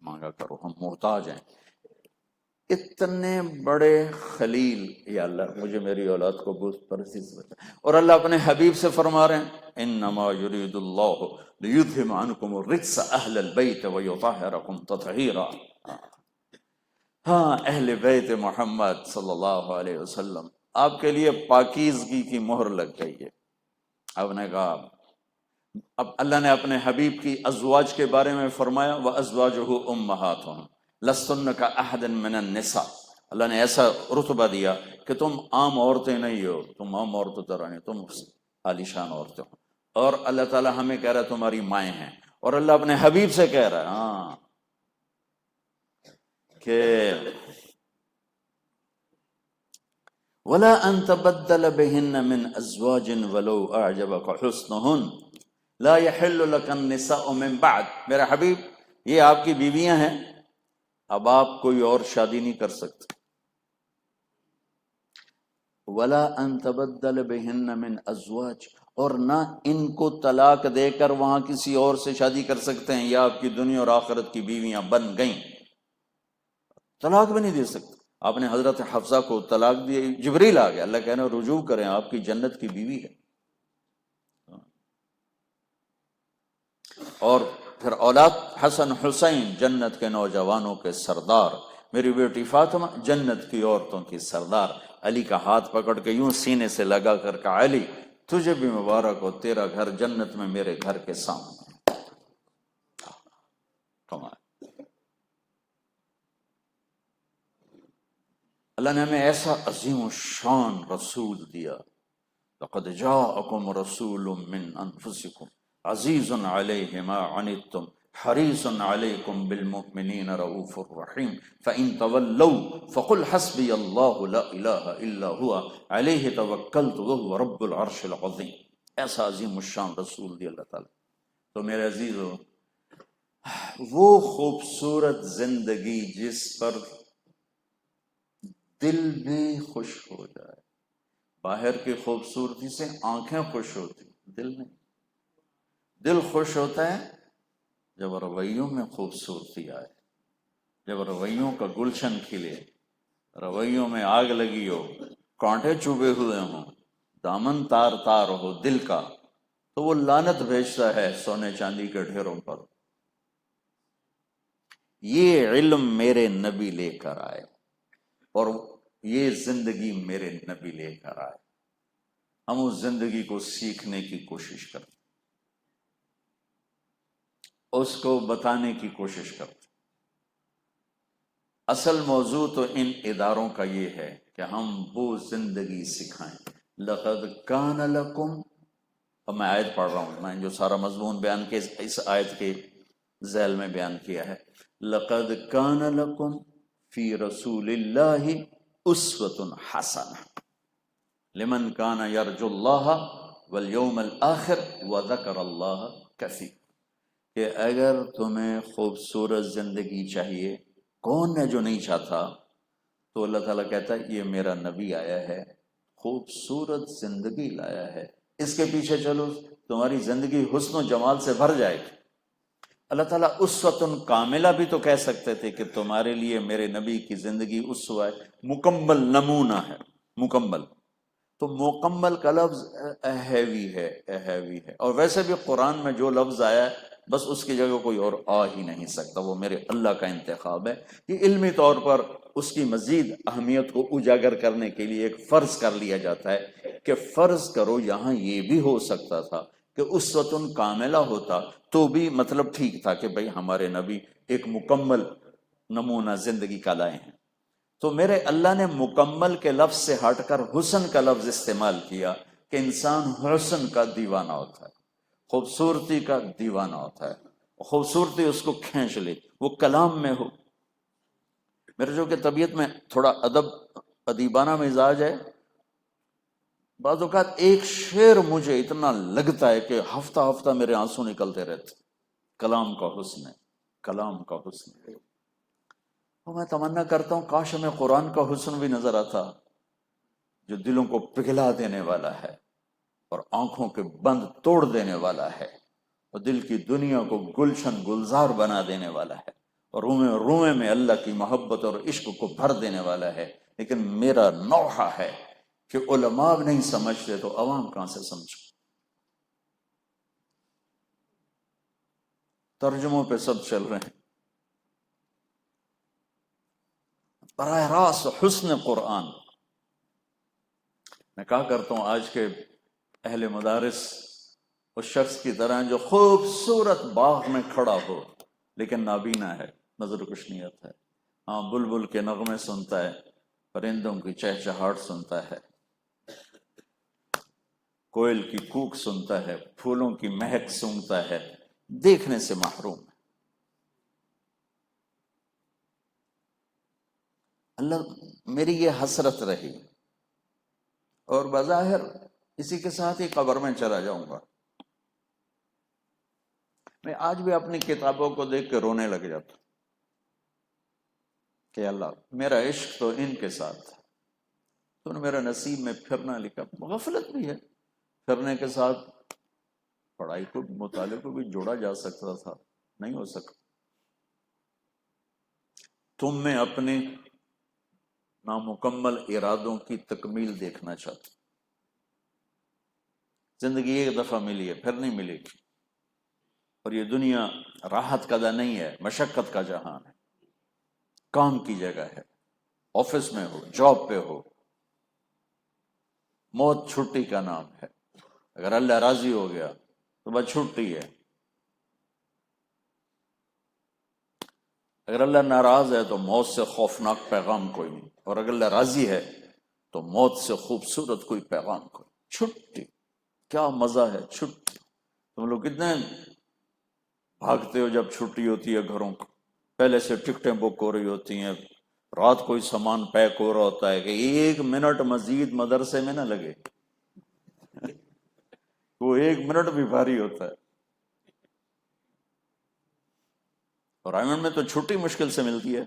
Speaker 1: مانگا کرو. ہم محتاج ہیں. اتنے بڑے خلیل، یا اللہ مجھے میری اولاد کو بت پرستی سے بچا. اور اللہ اپنے حبیب سے فرما رہے ہیں انما یرید اللہ لیذہب عنکم الرجس اہل البیت ویطہرکم تطہیرا. ہاں اہل بیت محمد صلی اللہ علیہ وسلم، آپ کے لیے پاکیزگی کی مہر لگ گئی ہے. آپ نے کہا، اب اللہ نے اپنے حبیب کی ازواج کے بارے میں فرمایا وَأَزْوَاجُهُ أُمَّهَاتُهُمْ لَسْتُنَّ كَأَحَدٍ مِّنَ النِّسَاءِ. اللہ نے ایسا رتبہ دیا کہ تم عام عورتیں نہیں ہو، تم عام عورتوں طرح نہیں، تم عالیشان عورتیں ہو. اور اللہ تعالیٰ ہمیں کہہ رہا ہے تمہاری مائیں ہیں. اور اللہ اپنے حبیب سے کہہ رہا ہے ہاں کہ وَلَا أَن تَبَدَّلَ بِهِنَّ مِنْ أَزْوَاجٍ وَلَوْ أَعْجَبَكَ حُسْنُهُنَّ لَا يَحِلُّ لَكَ النِّسَاءُ مِنْ بَعْدِ. میرا حبیب یہ آپ کی بیویاں ہیں، اب آپ کوئی اور شادی نہیں کر سکتے. وَلَا أَن تَبَدَّلَ بِهِنَّ مِنْ أَزْوَاجٍ، اور نہ ان کو طلاق دے کر وہاں کسی اور سے شادی کر سکتے ہیں، یا آپ کی دنیا اور آخرت کی بیویاں بن گئیں. طلاق بھی نہیں دے سکتے. آپ نے حضرت حفصہ کو طلاق دی، جبریل آ گیا، اللہ کہہ رہے ہیں رجوع کریں، آپ کی جنت کی بیوی ہے. اور پھر اولاد حسن حسین جنت کے نوجوانوں کے سردار، میری بیٹی فاطمہ جنت کی عورتوں کی سردار. علی کا ہاتھ پکڑ کے یوں سینے سے لگا کر کہا علی تجھے بھی مبارک ہو، تیرا گھر جنت میں میرے گھر کے سامنے. کمال. اللہ نے ہمیں ایسا عظیم الشان رسول دیا. لقد جاءکم رسول من انفسکم عزیز علیہ ما عنتم حریص علیکم بالمؤمنین رؤوف الرحیم فإن تولوا فقل حسبی اللہ لا الہ الا هو علیہ توکلت وهو رب العرش العظیم. ایسا عظیم الشان رسول دیا اللہ تعالیٰ. تو میرے عزیزو، وہ خوبصورت زندگی جس پر دل بھی خوش ہو جائے. باہر کی خوبصورتی سے آنکھیں خوش ہوتی، دل نہیں. دل خوش ہوتا ہے جب رویوں میں خوبصورتی آئے، جب رویوں کا گلشن کھلے، رویوں میں آگ لگی ہو، کانٹے چوبے ہوئے ہوں، دامن تار تار ہو دل کا، تو وہ لعنت بھیجتا ہے سونے چاندی کے ڈھیروں پر. یہ علم میرے نبی لے کر آئے اور یہ زندگی میرے نبی لے کر آئے. ہم اس زندگی کو سیکھنے کی کوشش کرتے، اس کو بتانے کی کوشش کرتے. اصل موضوع تو ان اداروں کا یہ ہے کہ ہم وہ زندگی سکھائیں. لقد کان لکم، اب میں آیت پڑھ رہا ہوں، میں جو سارا مضمون بیان کیا اس آیت کے ذیل میں بیان کیا ہے. لقد کان لکم فی رسول اللہ اسوۃ حسنہ لمن کان یرجو اللہ والیوم الآخر وذکر اللہ کثیر. کہ اگر تمہیں خوبصورت زندگی چاہیے، کون ہے جو نہیں چاہتا؟ تو اللہ تعالیٰ کہتا ہے یہ میرا نبی آیا ہے، خوبصورت زندگی لایا ہے، اس کے پیچھے چلو، تمہاری زندگی حسن و جمال سے بھر جائے گی. اللہ تعالیٰ اسوۃ کاملہ بھی تو کہہ سکتے تھے کہ تمہارے لیے میرے نبی کی زندگی اسوہ ہے، مکمل نمونہ ہے. مکمل، تو مکمل کا لفظ ہیوی ہے، ہیوی ہے. اور ویسے بھی قرآن میں جو لفظ آیا ہے بس اس کی جگہ کوئی اور آ ہی نہیں سکتا، وہ میرے اللہ کا انتخاب ہے. یہ علمی طور پر اس کی مزید اہمیت کو اجاگر کرنے کے لیے ایک فرض کر لیا جاتا ہے کہ فرض کرو یہاں یہ بھی ہو سکتا تھا کہ اسوۃ کاملہ ہوتا تو بھی مطلب ٹھیک تھا کہ بھئی ہمارے نبی ایک مکمل نمونہ زندگی کا لائے ہیں. تو میرے اللہ نے مکمل کے لفظ سے ہٹ کر حسن کا لفظ استعمال کیا کہ انسان حسن کا دیوانہ ہوتا ہے، خوبصورتی کا دیوانہ ہوتا ہے، خوبصورتی اس کو کھینچ لے، وہ کلام میں ہو. میرے جو کہ طبیعت میں تھوڑا ادیبانہ مزاج ہے، بعض اوقات ایک شعر مجھے اتنا لگتا ہے کہ ہفتہ ہفتہ میرے آنسو نکلتے رہتے. کلام کا حسن ہے، کلام کا حسن ہے. تو میں تمنا کرتا ہوں کاش ہمیں قرآن کا حسن بھی نظر آتا جو دلوں کو پگھلا دینے والا ہے اور آنکھوں کے بند توڑ دینے والا ہے اور دل کی دنیا کو گلشن گلزار بنا دینے والا ہے اور روئے میں اللہ کی محبت اور عشق کو بھر دینے والا ہے. لیکن میرا نوحہ ہے کہ علماء نہیں سمجھتے تو عوام کہاں سے سمجھو؟ ترجموں پہ سب چل رہے ہیں. براہ راست حسن قرآن. میں کہا کرتا ہوں آج کے اہل مدارس اس شخص کی طرح جو خوبصورت باغ میں کھڑا ہو لیکن نابینا ہے، نظر کچھ نہیں آتا ہے. ہاں بلبل کے نغمے سنتا ہے، پرندوں کی چہچہاہٹ سنتا ہے، کوئل کی کوک سنتا ہے، پھولوں کی مہک سونگتا ہے، دیکھنے سے محروم ہے. اللہ میری یہ حسرت رہی اور بظاہر اسی کے ساتھ ہی قبر میں چلا جاؤں گا. میں آج بھی اپنی کتابوں کو دیکھ کے رونے لگ جاتا کہ اللہ میرا عشق تو ان کے ساتھ تھا، تو نے میرا نصیب میں پھرنا لکھا. غفلت بھی ہے، پھرنے کے ساتھ پڑھائی کو مطالعے کو بھی جوڑا جا سکتا تھا، نہیں ہو سکا. تم میں اپنے نامکمل ارادوں کی تکمیل دیکھنا چاہتے. زندگی ایک دفعہ ملی ہے، پھر نہیں ملے گی. اور یہ دنیا راحت کا نہیں ہے، مشقت کا جہان ہے. کام کی جگہ ہے، آفس میں ہو، جاب پہ ہو، موت چھٹی کا نام ہے. اگر اللہ راضی ہو گیا تو بس چھٹی ہے. اگر اللہ ناراض ہے تو موت سے خوفناک پیغام کوئی نہیں، اور اگر اللہ راضی ہے تو موت سے خوبصورت کوئی پیغام کوئی. چھٹی، کیا مزہ ہے چھٹی. تم لوگ کتنے بھاگتے ہو جب چھٹی ہوتی ہے گھروں کو. پہلے سے ٹکٹیں بک ہو رہی ہوتی ہیں، رات کوئی سامان پیک ہو رہا ہوتا ہے کہ 1 منٹ مزید مدرسے میں نہ لگے. وہ 1 منٹ بھی بھاری ہوتا ہے. اور آئمن میں تو چھٹی مشکل سے ملتی ہے.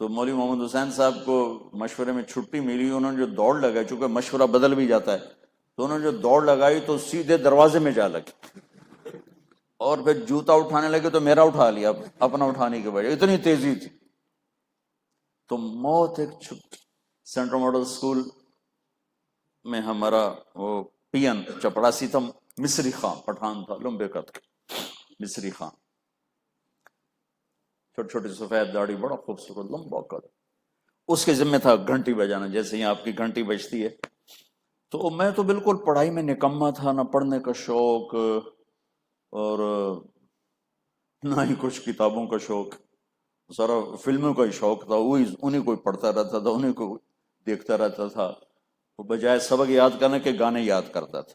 Speaker 1: تو مولوی محمد حسین صاحب کو مشورے میں چھٹی ملی، انہوں نے جو دوڑ لگائی، چونکہ مشورہ بدل بھی جاتا ہے، تو انہوں نے جو دوڑ لگائی تو سیدھے دروازے میں جا لگی، اور پھر جوتا اٹھانے لگے تو میرا اٹھا لیا اپنا اٹھانے کے بجائے، اتنی تیزی تھی. تو موت ایک چھٹی. سینٹرل ماڈل اسکول میں ہمارا وہ پی این چپڑاسی تھا، مصری خان، پٹھان تھا، لمبے قد کا مصری خان، چھوٹی چھوٹی سفید داڑھی، بڑا خوبصورت لمبا قد. اس کے ذمہ تھا گھنٹی بجانا، جیسے ہی آپ کی گھنٹی بجتی ہے. تو میں تو بالکل پڑھائی میں نکما تھا، نہ پڑھنے کا شوق اور نہ ہی کچھ کتابوں کا شوق. سارا فلموں کا ہی شوق تھا، وہی انہیں کوئی پڑھتا رہتا تھا، انہیں کو دیکھتا رہتا تھا. وہ بجائے سبق یاد کرنے کے گانے یاد کرتا تھا.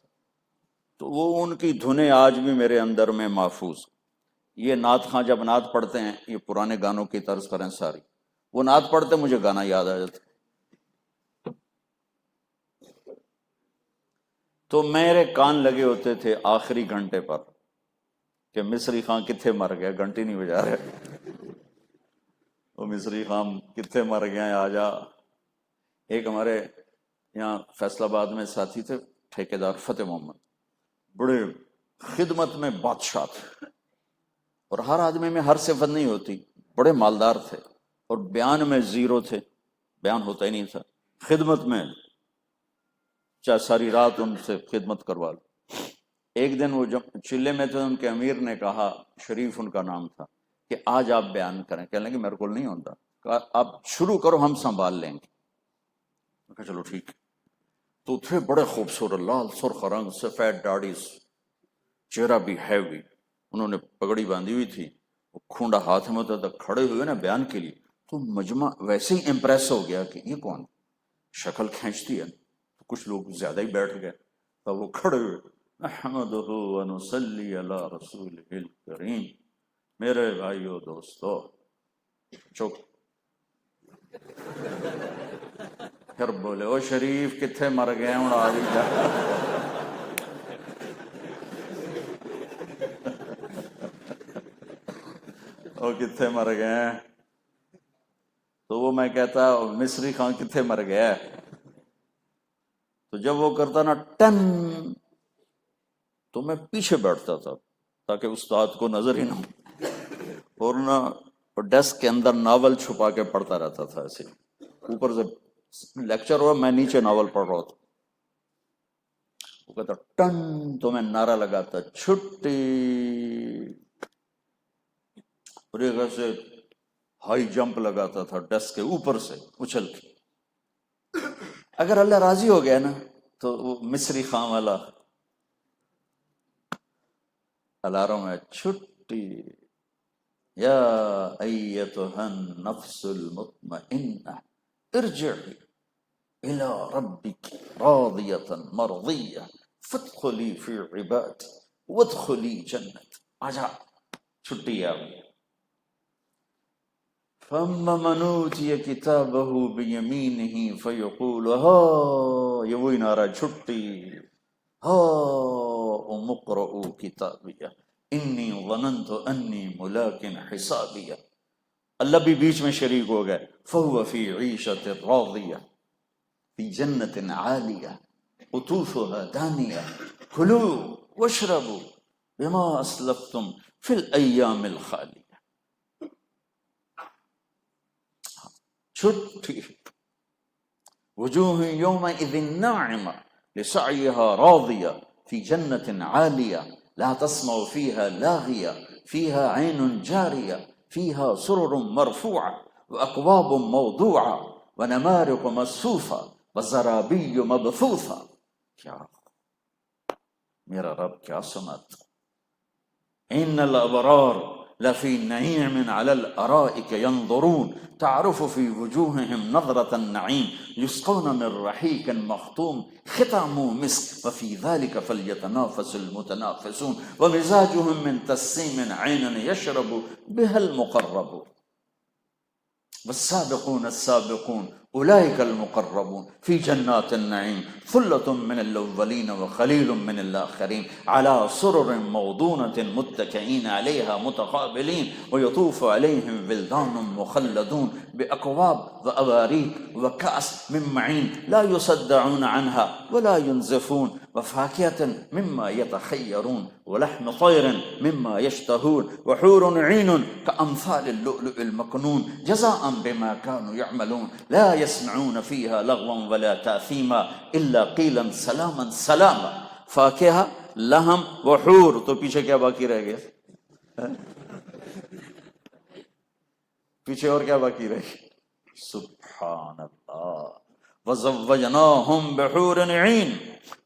Speaker 1: تو وہ ان کی دھنیں آج بھی میرے اندر میں محفوظ. یہ نعت خواں جب نعت پڑھتے ہیں، یہ پرانے گانوں کی طرز کریں ساری، وہ نعت پڑھتے مجھے گانا یاد آ جاتا. تو میرے کان لگے ہوتے تھے آخری گھنٹے پر کہ مصری خان کتنے مر گیا، گھنٹی نہیں بجا رہے. وہ مصری خان کتنے مر گئے آ جا. ایک ہمارے یہاں فیصل آباد میں ساتھی تھے ٹھیکیدار فتح محمد، بڑے خدمت میں بادشاہ تھے، اور ہر آدمی میں ہر صفت نہیں ہوتی. بڑے مالدار تھے اور بیان میں زیرو تھے، بیان ہوتا ہی نہیں تھا. خدمت میں چاہے ساری رات ان سے خدمت کروا لو. ایک دن وہ جب چلے میں تھے، ان کے امیر نے کہا، شریف ان کا نام تھا، کہ آج آپ بیان کریں. کہنے لگے میرے کو نہیں ہوتا. کہا آپ شروع کرو، ہم سنبھال لیں گے. کہا چلو ٹھیک. تو تھے بڑے خوبصورت، لال سرخ رنگ، سفید داڑھی، چہرہ بھی ہیوی. انہوں نے پگڑی باندھی ہوئی تھی، وہ کھونڈا ہاتھ میں ہوتا تھا. کھڑے ہوئے نا بیان کے لیے، تو مجمع ویسے ہی امپریس ہو گیا کہ یہ کون، شکل کھینچتی ہے. تو کچھ لوگ زیادہ ہی بیٹھ گئے. تو وہ کھڑے ہوئے، نحمدہ ونصلی علی رسولہ الکریم. میرے بھائیو دوستو، چپ. پھر بولے او شریف کتنے مر گئے ہوں آ بھی جا. وہ کتنے مر گئے. تو وہ میں کہتا مصری خان کتنے مر گیا. تو جب وہ کرتا نا ٹن، تو میں پیچھے بیٹھتا تھا تاکہ استاد کو نظر ہی نہ ہو، اور نہ ڈیسک کے اندر ناول چھپا کے پڑھتا رہتا تھا. ایسے اوپر سے لیکچر ہوا، میں نیچے ناول پڑھ رہا تھا. وہ کہتا ٹن، تو میں نعرہ لگاتا چھٹی. اور ایک ایسے ہائی جمپ لگاتا تھا ڈیسک کے اوپر سے اچھل کے. اگر اللہ راضی ہو گیا نا تو وہ مصری خان والا الارم ہے، چھٹی. یا ایتھا النفس المطمئنہ ارجعی الی ربک راضیۃ مرضیہ فادخلی فی عبادی وادخلی جنتی. آجا چھٹی ہے. فَأَمَّا مَنْ أُوتِيَ كِتَابَهُ بِيَمِينِهِ فَيَقُولُ ہا، یہ وہی نعرہ چھٹی. ہا اقرؤوا کتابیہ انی ظننت انی ملاق حسابیہ. اللہ بھی بیچ میں شریک ہو گئے. فَهُوَ فِي عِيشَةٍ رَاضِيَةٍ فِي جَنَّةٍ عَالِيَةٍ قُطُوفُهَا دَانِيَةٌ كُلُوا وَاشْرَبُوا بِمَا أَسْلَفْتُمْ فِي الْأَيَّامِ الْخَالِيَةِ. چھٹی. وجوہ یومئذ ناعمہ لسعیها راضیہ فی جنت عالیہ لا تسمع فیہا لاغیہ فیہا عین جاریہ فیہا سرر مرفوعہ واکواب موضوعہ ونمارق مصفوفہ وزرابی مبثوثا، کیا میرا رب کیا سنت. ان الابرار لفی نعیم علی الارائک ینظرون تعرف فی وجوہہم نظرۃ النعیم یسقون من رحیق مختوم ختامہ مسک وفی ذلک فلیتنافس المتنافسون ومزاجہم من تسنیم عین یشرب بها المقربون والسابقون السابقون اولئک المقربون فی جنات النعیم ثلۃ من الاولین وقلیل من الاخرین علی سرر موضونۃ متکئین علیہا متقابلین ویطوف علیہم ولدان مخلدون باکواب واباریق وکأس من معین لا یصدعون عنها ولا ينزفون وفاکہۃ مما یتخیرون ولحم طیر مما یشتہون وحور عین کامثال اللؤلؤ المکنون جزاء بما كانوا يعملون لا يسمعون فيها لغوا ولا تأثيما إلا قيلا سلاما سلاما. فاکہہ، لحم وحور، تو پیچھے کیا باقی رہ گیا؟ پیچھے اور کیا باقی رہ گیا؟ سبحان اللہ. وزوجناهم بحور عین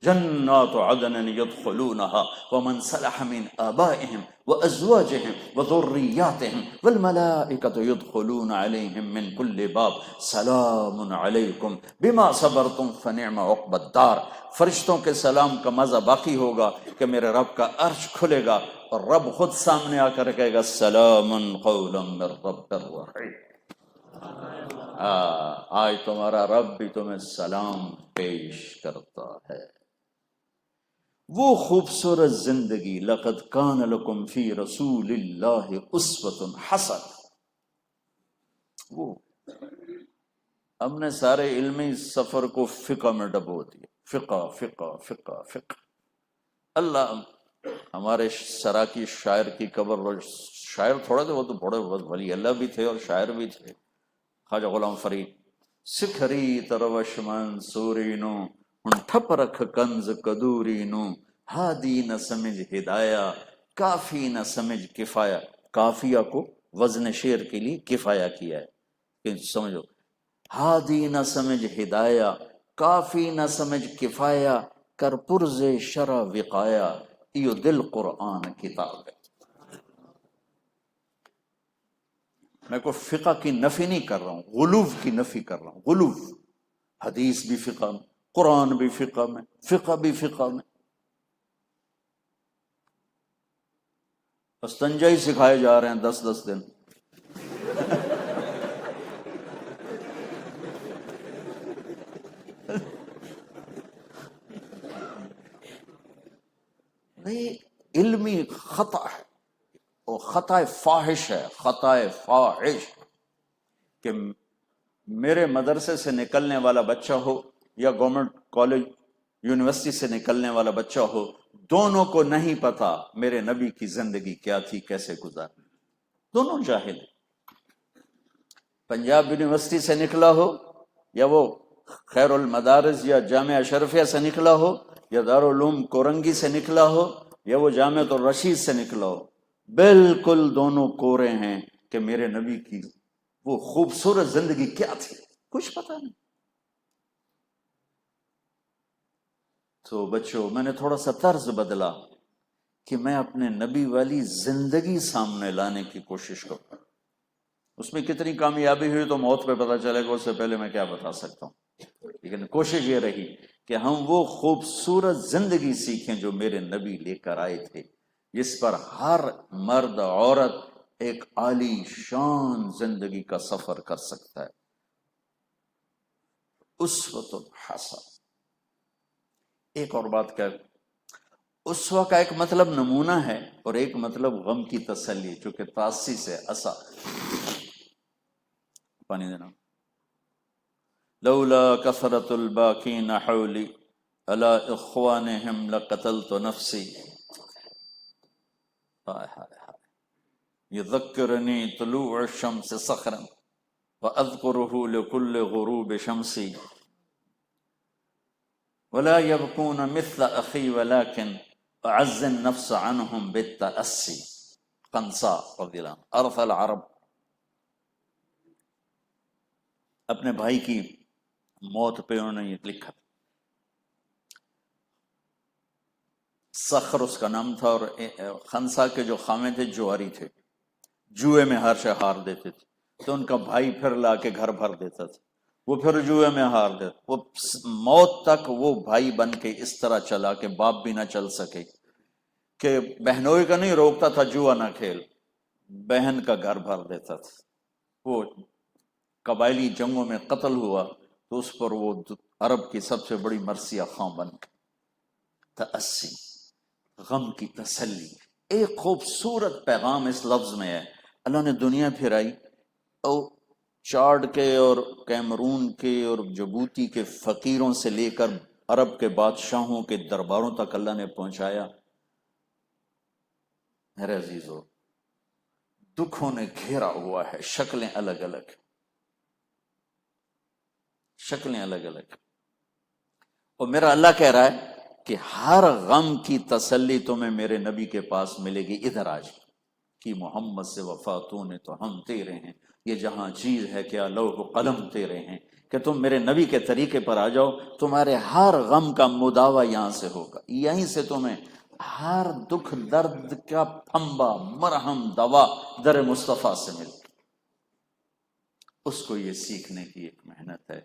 Speaker 1: جنات عدن يدخلونها ومن صلح من آبائهم وأزواجهم وذرياتهم والملائكة يدخلون عليهم من كل باب سلام عليكم بما صبرتم فنعم عقبى الدار. فرشتوں کے سلام کا مزہ باقی ہوگا کہ میرے رب کا عرش کھلے گا اور رب خود سامنے آ کر کہے گا سلام قولا من رب الرحیم. آج تمہارا رب بھی تمہیں سلام پیش کرتا ہے. وہ خوبصورت زندگی لقد کان لکم فی رسول اللہ اسوۃ حسنہ. وہ ہم نے سارے علمی سفر کو فقہ میں ڈبو دیا. فقہ فقہ فقہ فقہ. اللہ ہمارے سراکی شاعر کی قبر، شاعر تھوڑا تھے، وہ تو بڑے ولی اللہ بھی تھے اور شاعر بھی تھے، خواجہ غلام فرید. سکھری تروش منصوری نو ہن ٹھپ رکھ کنز کدوری نو ہادی نہ سمجھ ہدایہ کافی نہ سمجھ کفایہ. کافیہ کو وزن شعر کے لیے کفایہ کیا ہے کہ سمجھو. ہادی نہ سمجھ ہدایہ کافی نہ سمجھ کفایہ کر پرز شرع وقایا ایو دل قرآن کتاب ہے. میں کوئی فقہ کی نفی نہیں کر رہا ہوں، غلوف کی نفی کر رہا ہوں. غلوف، حدیث بھی فقہ میں، قرآن بھی فقہ میں، فقہ بھی فقہ میں. استنجا ہی سکھائے جا رہے ہیں 10 دن. نہیں، علمی خطا ہے، اور خطا فاحش ہے. خطا فاحش کہ میرے مدرسے سے نکلنے والا بچہ ہو یا گورنمنٹ کالج یونیورسٹی سے نکلنے والا بچہ ہو، دونوں کو نہیں پتا میرے نبی کی زندگی کیا تھی، کیسے گزاری. دونوں جاہل. پنجاب یونیورسٹی سے نکلا ہو یا وہ خیر المدارس یا جامعہ اشرفیہ سے نکلا ہو یا دارالعلوم کورنگی سے نکلا ہو یا وہ جامعۃ الرشید سے نکلا ہو، بالکل دونوں کورے ہیں کہ میرے نبی کی وہ خوبصورت زندگی کیا تھی، کچھ پتہ نہیں. تو بچوں، میں نے تھوڑا سا طرز بدلا کہ میں اپنے نبی والی زندگی سامنے لانے کی کوشش کروں. اس میں کتنی کامیابی ہوئی تو موت پہ پتہ چلے گا، اس سے پہلے میں کیا بتا سکتا ہوں. لیکن کوشش یہ رہی کہ ہم وہ خوبصورت زندگی سیکھیں جو میرے نبی لے کر آئے تھے، جس پر ہر مرد عورت ایک عالی شان زندگی کا سفر کر سکتا ہے. اسوۃ حسنہ. ایک اور بات کیا، اسوہ کا ایک مطلب نمونہ ہے اور ایک مطلب غم کی تسلی، چونکہ تاسی سے اسا. پانی دینا. لولا کثرت الباکین حولی علی اخوانہم لقتلت نفسی. یذکرنی طلوع الشمس صخرا واذکرہ لکل غروب شمسی ولا يبكون مثل اخی ولكن اعز النفس عنهم بالتأسی. قنصاء رضی اللہ عنہ. ارث العرب اپنے بھائی کی موت پہ انہوں نے یہ لکھا، سخر اس کا نام تھا، اور خنسا کے جو خامے تھے جواری تھے، جوئے میں ہر شے ہار دیتے تھے، تو ان کا بھائی پھر لا کے گھر بھر دیتا تھا، وہ پھر جوئے میں ہار دیتا، وہ موت تک وہ بھائی بن کے اس طرح چلا کہ باپ بھی نہ چل سکے، کہ بہنوئی کا نہیں روکتا تھا جوا نہ کھیل، بہن کا گھر بھر دیتا تھا، وہ قبائلی جنگوں میں قتل ہوا تو اس پر وہ عرب کی سب سے بڑی مرثیہ خاں بن گئی۔ تأسی، غم کی تسلی، ایک خوبصورت پیغام اس لفظ میں ہے۔ اللہ نے دنیا پھرائی اور چاڈ کے اور کیمرون کے اور جبوتی کے فقیروں سے لے کر عرب کے بادشاہوں کے درباروں تک اللہ نے پہنچایا۔ میرے عزیزو، دکھوں نے گھیرا ہوا ہے، شکلیں الگ الگ، شکلیں الگ الگ، اور میرا اللہ کہہ رہا ہے کہ ہر غم کی تسلی تمہیں میرے نبی کے پاس ملے گی، ادھر آج کی محمد سے وفا تو نے تو ہم تیرے ہیں، یہ جہاں چیز ہے کیا لوح و قلم تیرے ہیں، کہ تم میرے نبی کے طریقے پر آ جاؤ، تمہارے ہر غم کا مداوع یہاں سے ہوگا، یہیں سے تمہیں ہر دکھ درد کا پھمبا مرہم دوا در مصطفیٰ سے ملے۔ اس کو یہ سیکھنے کی ایک محنت ہے،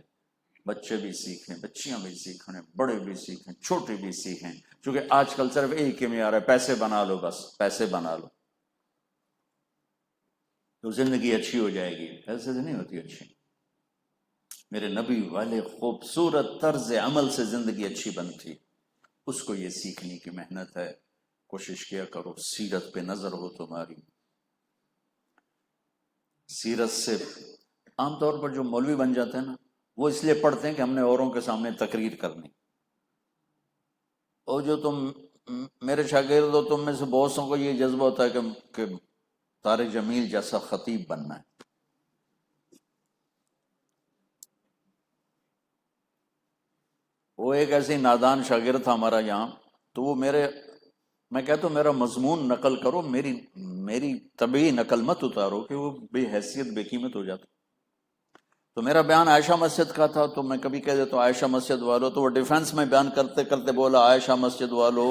Speaker 1: بچے بھی سیکھیں، بچیاں بھی سیکھیں، بڑے بھی سیکھیں، چھوٹے بھی سیکھیں، چونکہ آج کل صرف ایک ہی میں آ رہا ہے، پیسے بنا لو، بس پیسے بنا لو تو زندگی اچھی ہو جائے گی، ایسے سے نہیں ہوتی اچھی۔ میرے نبی والے خوبصورت طرز عمل سے زندگی اچھی بنتی، اس کو یہ سیکھنے کی محنت ہے۔ کوشش کیا کرو سیرت پہ نظر ہو تمہاری۔ سیرت سے عام طور پر جو مولوی بن جاتے ہیں نا، وہ اس لیے پڑھتے ہیں کہ ہم نے اوروں کے سامنے تقریر کرنی، اور جو تم میرے شاگرد ہو، تم میں سے بہت سو کو یہ جذبہ ہوتا ہے کہ طارق جمیل جیسا خطیب بننا ہے۔ وہ ایک ایسی نادان شاگرد تھا ہمارا یہاں، تو وہ میں کہتا ہوں میرا مضمون نقل کرو، میری طبعی نقل مت اتارو کہ وہ بے حیثیت بے قیمت ہو جاتا۔ تو میرا بیان عائشہ مسجد کا تھا، تو میں کبھی کہہ دیتا ہوں عائشہ مسجد والو، تو وہ ڈیفنس میں بیان کرتے کرتے بولا عائشہ مسجد والو۔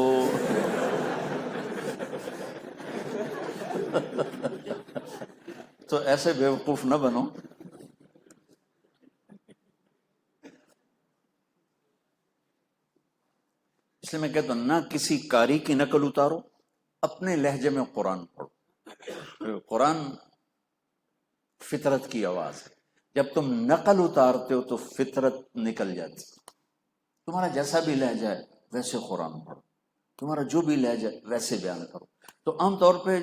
Speaker 1: تو ایسے بیوقوف نہ بنو۔ اس لیے میں کہتا ہوں نہ کسی قاری کی نقل اتارو، اپنے لہجے میں قرآن پڑھو۔ قرآن فطرت کی آواز ہے، جب تم نقل اتارتے ہو تو فطرت نکل جاتی۔ تمہارا جیسا بھی لہجہ ہے ویسے قرآن پڑھو، تمہارا جو بھی لہجہ ہے ویسے بیان کرو۔ تو عام طور پہ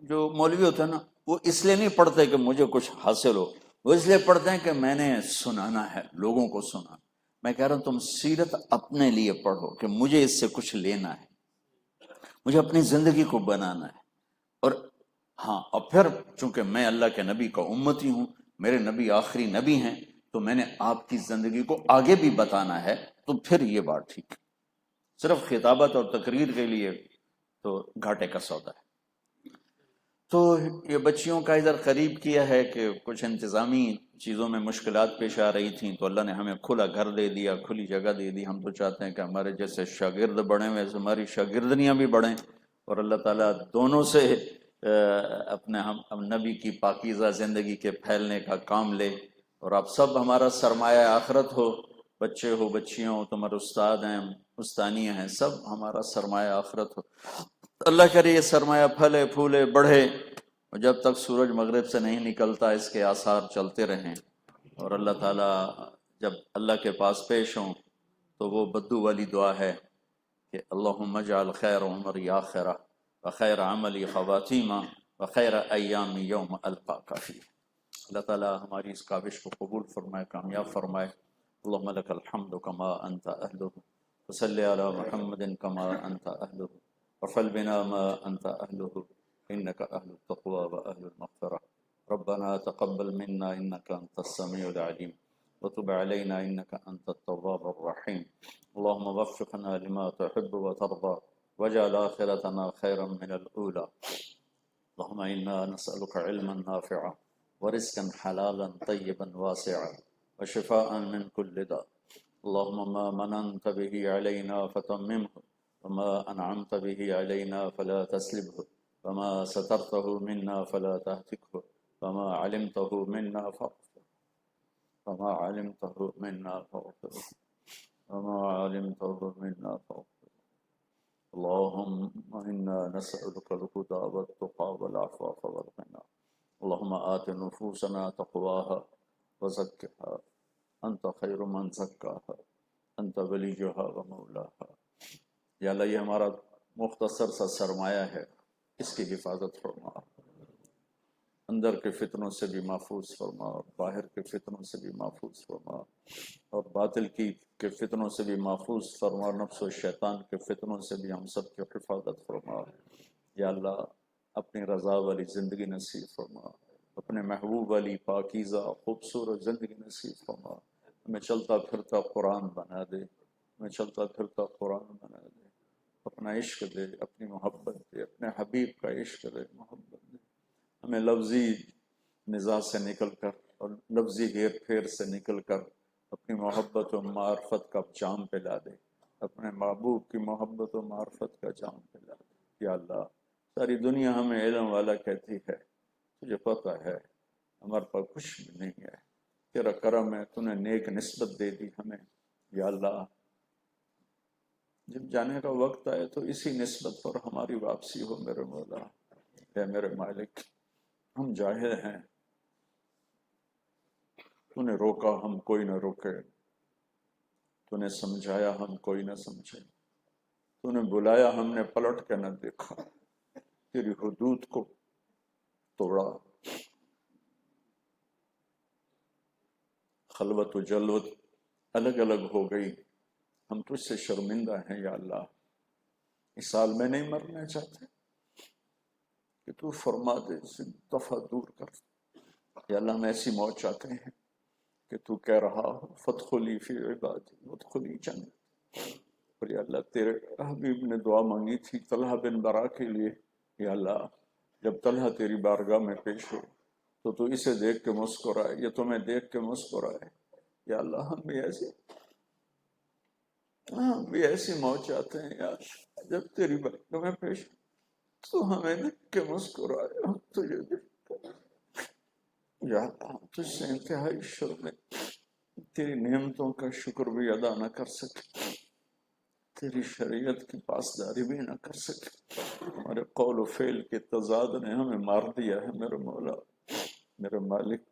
Speaker 1: جو مولوی ہوتا ہے نا، وہ اس لیے نہیں پڑھتے کہ مجھے کچھ حاصل ہو، وہ اس لیے پڑھتے ہیں کہ میں نے سنانا ہے، لوگوں کو سنانا۔ میں کہہ رہا ہوں تم سیرت اپنے لیے پڑھو کہ مجھے اس سے کچھ لینا ہے، مجھے اپنی زندگی کو بنانا ہے۔ اور ہاں، اور پھر چونکہ میں اللہ کے نبی کا امتی ہوں، میرے نبی آخری نبی ہیں، تو میں نے آپ کی زندگی کو آگے بھی بتانا ہے، تو پھر یہ بات ٹھیک ہے۔ صرف خطابت اور تقریر کے لیے تو گھاٹے کا سودا ہے۔ تو یہ بچیوں کا ادھر قریب کیا ہے کہ کچھ انتظامی چیزوں میں مشکلات پیش آ رہی تھیں، تو اللہ نے ہمیں کھلا گھر دے دیا، کھلی جگہ دے دی۔ ہم تو چاہتے ہیں کہ ہمارے جیسے شاگرد بڑھیں، ویسے ہماری شاگردنیاں بھی بڑھیں، اور اللہ تعالیٰ دونوں سے اپنے ہم نبی کی پاکیزہ زندگی کے پھیلنے کا کام لے، اور آپ سب ہمارا سرمایہ آخرت ہو، بچے ہو، بچیاں ہو، تمہارے استاد ہیں، استانیہ ہیں، سب ہمارا سرمایہ آخرت ہو۔ اللہ کرے یہ سرمایہ پھلے پھولے بڑھے، اور جب تک سورج مغرب سے نہیں نکلتا اس کے آثار چلتے رہیں، اور اللہ تعالیٰ جب اللہ کے پاس پیش ہوں تو وہ بدو والی دعا ہے کہ اللہم اجعل خیر عمری آخرہ وخیر عملی خواتیمہ وخیر ایامی یوم القاک فیہ۔ اللہ تعالیٰ ہماری اس کاوش کو قبول فرمائے، کامیاب فرمائے۔ اللہم لک الحمد کما انت اہلہ، وصلی علی محمد کما انت اہلہ، وفعل بنا ما انت اہلہ، انک اہل التقوی واہل المغفرہ۔ ربنا تقبل منا انک انت السمیع العلیم وتب علینا انک انت التواب الرحیم۔ اللہم وفقنا لما تحب وترضى واجعل آخرتنا خيرا من الأولى۔ اللهم إنا نسألك علما نافعا ورزقا حلالا طيبا واسعا وشفاء من كل داء. اللهم ما مننت به علينا فتممه، وما أنعمت به علينا فلا تسلبه، وما سترته منا فلا تهتكه، وما علمته منا فاغفره، وما علمته منا فاغفره، وما علمته منا فاغفره. اللهم إنا نسألك الهدى والتقى والعفاف والغنى. اللهم آت نفوسنا تقواها وزكها انت خیر من زکاها انت ولیها و مولاها. یا اللہ یہ ہمارا مختصر سا سرمایہ ہے، اس کی حفاظت فرما، اندر کے فتنوں سے بھی محفوظ فرما، باہر کے فتنوں سے بھی محفوظ فرما، اور باطل کے فتنوں سے بھی محفوظ فرما، نفس و شیطان کے فتنوں سے بھی ہم سب کی حفاظت فرما. یا اللہ اپنی رضا والی زندگی نصیب فرما، اپنے محبوب والی پاکیزہ خوبصورت زندگی نصیب فرما. ہمیں چلتا پھرتا قرآن بنا دے، ہمیں چلتا پھرتا قرآن بنا دے. اپنا عشق دے، اپنی محبت دے، اپنے حبیب کا عشق دے، محبت دے. ہمیں لفظی نزاع سے نکل کر اور لفظی ہیر پھیر سے نکل کر اپنی محبت و معرفت کا جام پلا دے، اپنے محبوب کی محبت و معرفت کا جام پلا دے. یا اللہ ساری دنیا ہمیں علم والا کہتی ہے، تجھے پتہ ہے ہمارے پاس کچھ بھی نہیں ہے، تیرا کرم ہے، تو نے نیک نسبت دے دی ہمیں. یا اللہ جب جانے کا وقت آئے تو اسی نسبت پر ہماری واپسی ہو میرے مولا. اے میرے مالک ہم جاہل ہیں، تو نے روکا ہم کوئی نہ روکے، تو نے سمجھایا ہم کوئی نہ سمجھے، تو نے بلایا ہم نے پلٹ کے نہ دیکھا، تیری حدود کو توڑا. خلوت و جلوت الگ الگ ہو گئی، ہم تجھ سے شرمندہ ہیں. یا اللہ اس سال میں نہیں مرنا چاہتے کہ تو فرما دے اسے دفعہ دور کر. یا اللہ ہم ایسی موت چاہتے ہیں کہ تو کہہ رہا ہو فادخلی فی عبادی وادخلی جنتی. اور یا اللہ تیرے حبیب نے دعا مانگی تھی طلحہ بن برا کے لیے. یا اللہ جب طلحہ تیری بارگاہ میں پیش ہو تو اسے دیکھ کے مسکرائے، یہ تمہیں دیکھ کے مسکرائے. یا اللہ ہم بھی ایسی موت چاہتے ہیں یار، جب تیری بارگاہ میں پیش تو ہمیں دیکھ کے مسکرائے، ہم تجھے دیکھ کر یا اللہ تجھ سے انتہائی شرم ہے، تیری نعمتوں کا شکر بھی ادا نہ کر سکے، تیری شریعت کی پاسداری بھی نہ کر سکے. ہمارے قول و فعل کے تضاد نے ہمیں مار دیا ہے میرے مولا، میرے مالک،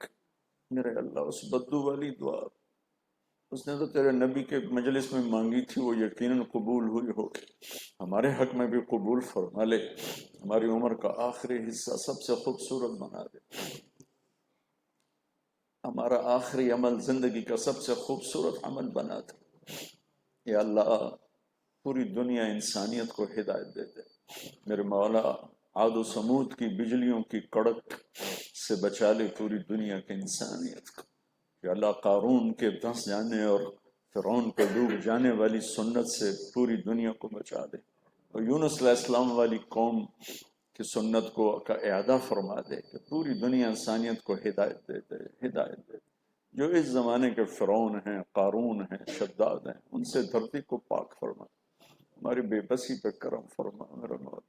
Speaker 1: میرے اللہ. اس بدو والی دعا اس نے تو تیرے نبی کے مجلس میں مانگی تھی، وہ یقیناً قبول ہوئی ہوگی. ہمارے حق میں بھی قبول فرما لے، ہماری عمر کا آخری حصہ سب سے خوبصورت بنا دے، ہمارا آخری عمل زندگی کا سب سے خوبصورت عمل بنا دے. یا اللہ پوری دنیا انسانیت کو ہدایت دے دے میرے مولا. عاد و سمود کی بجلیوں کی کڑک سے بچا لے پوری دنیا کی انسانیت کو. یا اللہ قارون کے دھنس جانے اور فرعون کے ڈوب جانے والی سنت سے پوری دنیا کو بچا دے، اور یونس علیہ السلام والی قوم کی سنت کو کا اعادہ فرما دے کہ پوری دنیا انسانیت کو ہدایت دے دے، ہدایت دے. جو اس زمانے کے فرعون ہیں، قارون ہیں، شداد ہیں، ان سے دھرتی کو پاک فرما. ہماری بے بسی پہ کرم فرما میرے مولا،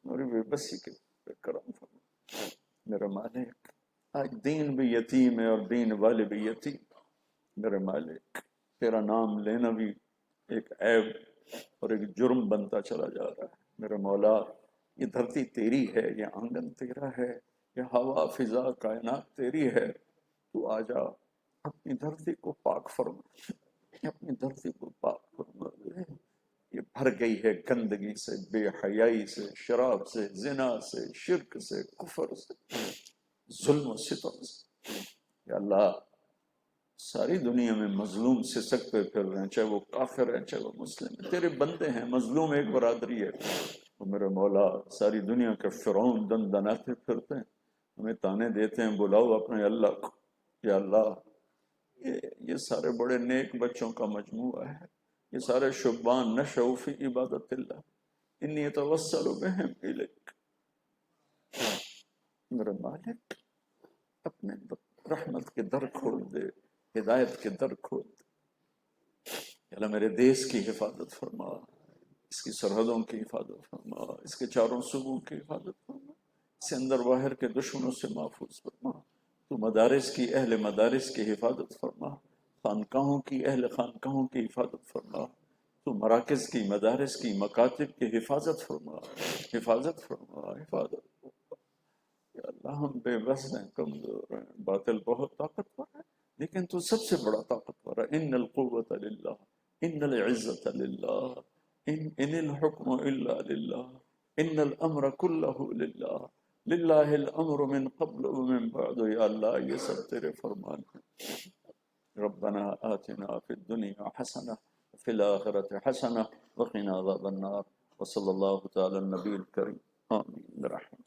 Speaker 1: ہماری بے بسی کے پہ کرم فرما میرے مالک. آج دین بھی یتیم ہے اور دین والے بھی یتیم میرے مالک. تیرا نام لینا بھی ایک عیب اور ایک جرم بنتا چلا جا رہا ہے میرے مولا. یہ دھرتی تیری ہے، یہ آنگن تیرا ہے، یہ ہوا فضا کائنات تیری ہے. تو آ جا اپنی دھرتی کو پاک فرما، اپنی دھرتی کو پاک فرما. یہ بھر گئی ہے گندگی سے، بے حیائی سے، شراب سے، زنا سے، شرک سے، کفر سے، ظلم و ستم سے. یا اللہ ساری دنیا میں مظلوم سسکتے پھر رہے ہیں، چاہے وہ کافر ہیں چاہے وہ مسلم ہیں، تیرے بندے ہیں. مظلوم ایک برادری ہے. وہ میرے مولا ساری دنیا کے فرعون دن دناتے پھرتے ہیں، ہمیں تانے دیتے ہیں بلاؤ اپنے اللہ کو. یا اللہ یہ سارے بڑے نیک بچوں کا مجموعہ ہے، یہ سارے شبان نشأوا فی عبادت اللہ، انی اتوسل بہم الیک. میرے مالک اپنے رحمت کے در کھول دے، ہدایت کے در کھول دے۔ یا اللہ میرے دیس کی حفاظت فرما، اس کی سرحدوں کی حفاظت فرما، اس کے چاروں صوبوں کی حفاظت فرما، اس سے اندر باہر کے دشمنوں سے محفوظ فرما۔ تو مدارس کی اہل مدارس کی حفاظت فرما، خانقاہوں کی اہل خانقاہوں کی حفاظت فرما، تو مراکز کی مدارس کی مکاتب کی حفاظت فرما، حفاظت فرما، حفاظت فرما۔ یا اللہ ہم بے بس ہیں، کمزور ہیں، باطل بہت طاقتور ہے، لیکن تو سب سے بڑا طاقتور ہے۔ ان القوت للہ، ان العزت للہ، ان الحکم الا للہ، ان الامر کلہ للہ، للہ الامر من قبل ومن بعد۔ یا اللہ یہ سب تیرے فرمان ہیں۔ ربنا آتنا فی الدنیا حسنہ وفی الآخرۃ حسنہ وقنا عذاب النار، وصلی اللہ تعالی النبی الکریم، آمین برحمتہ۔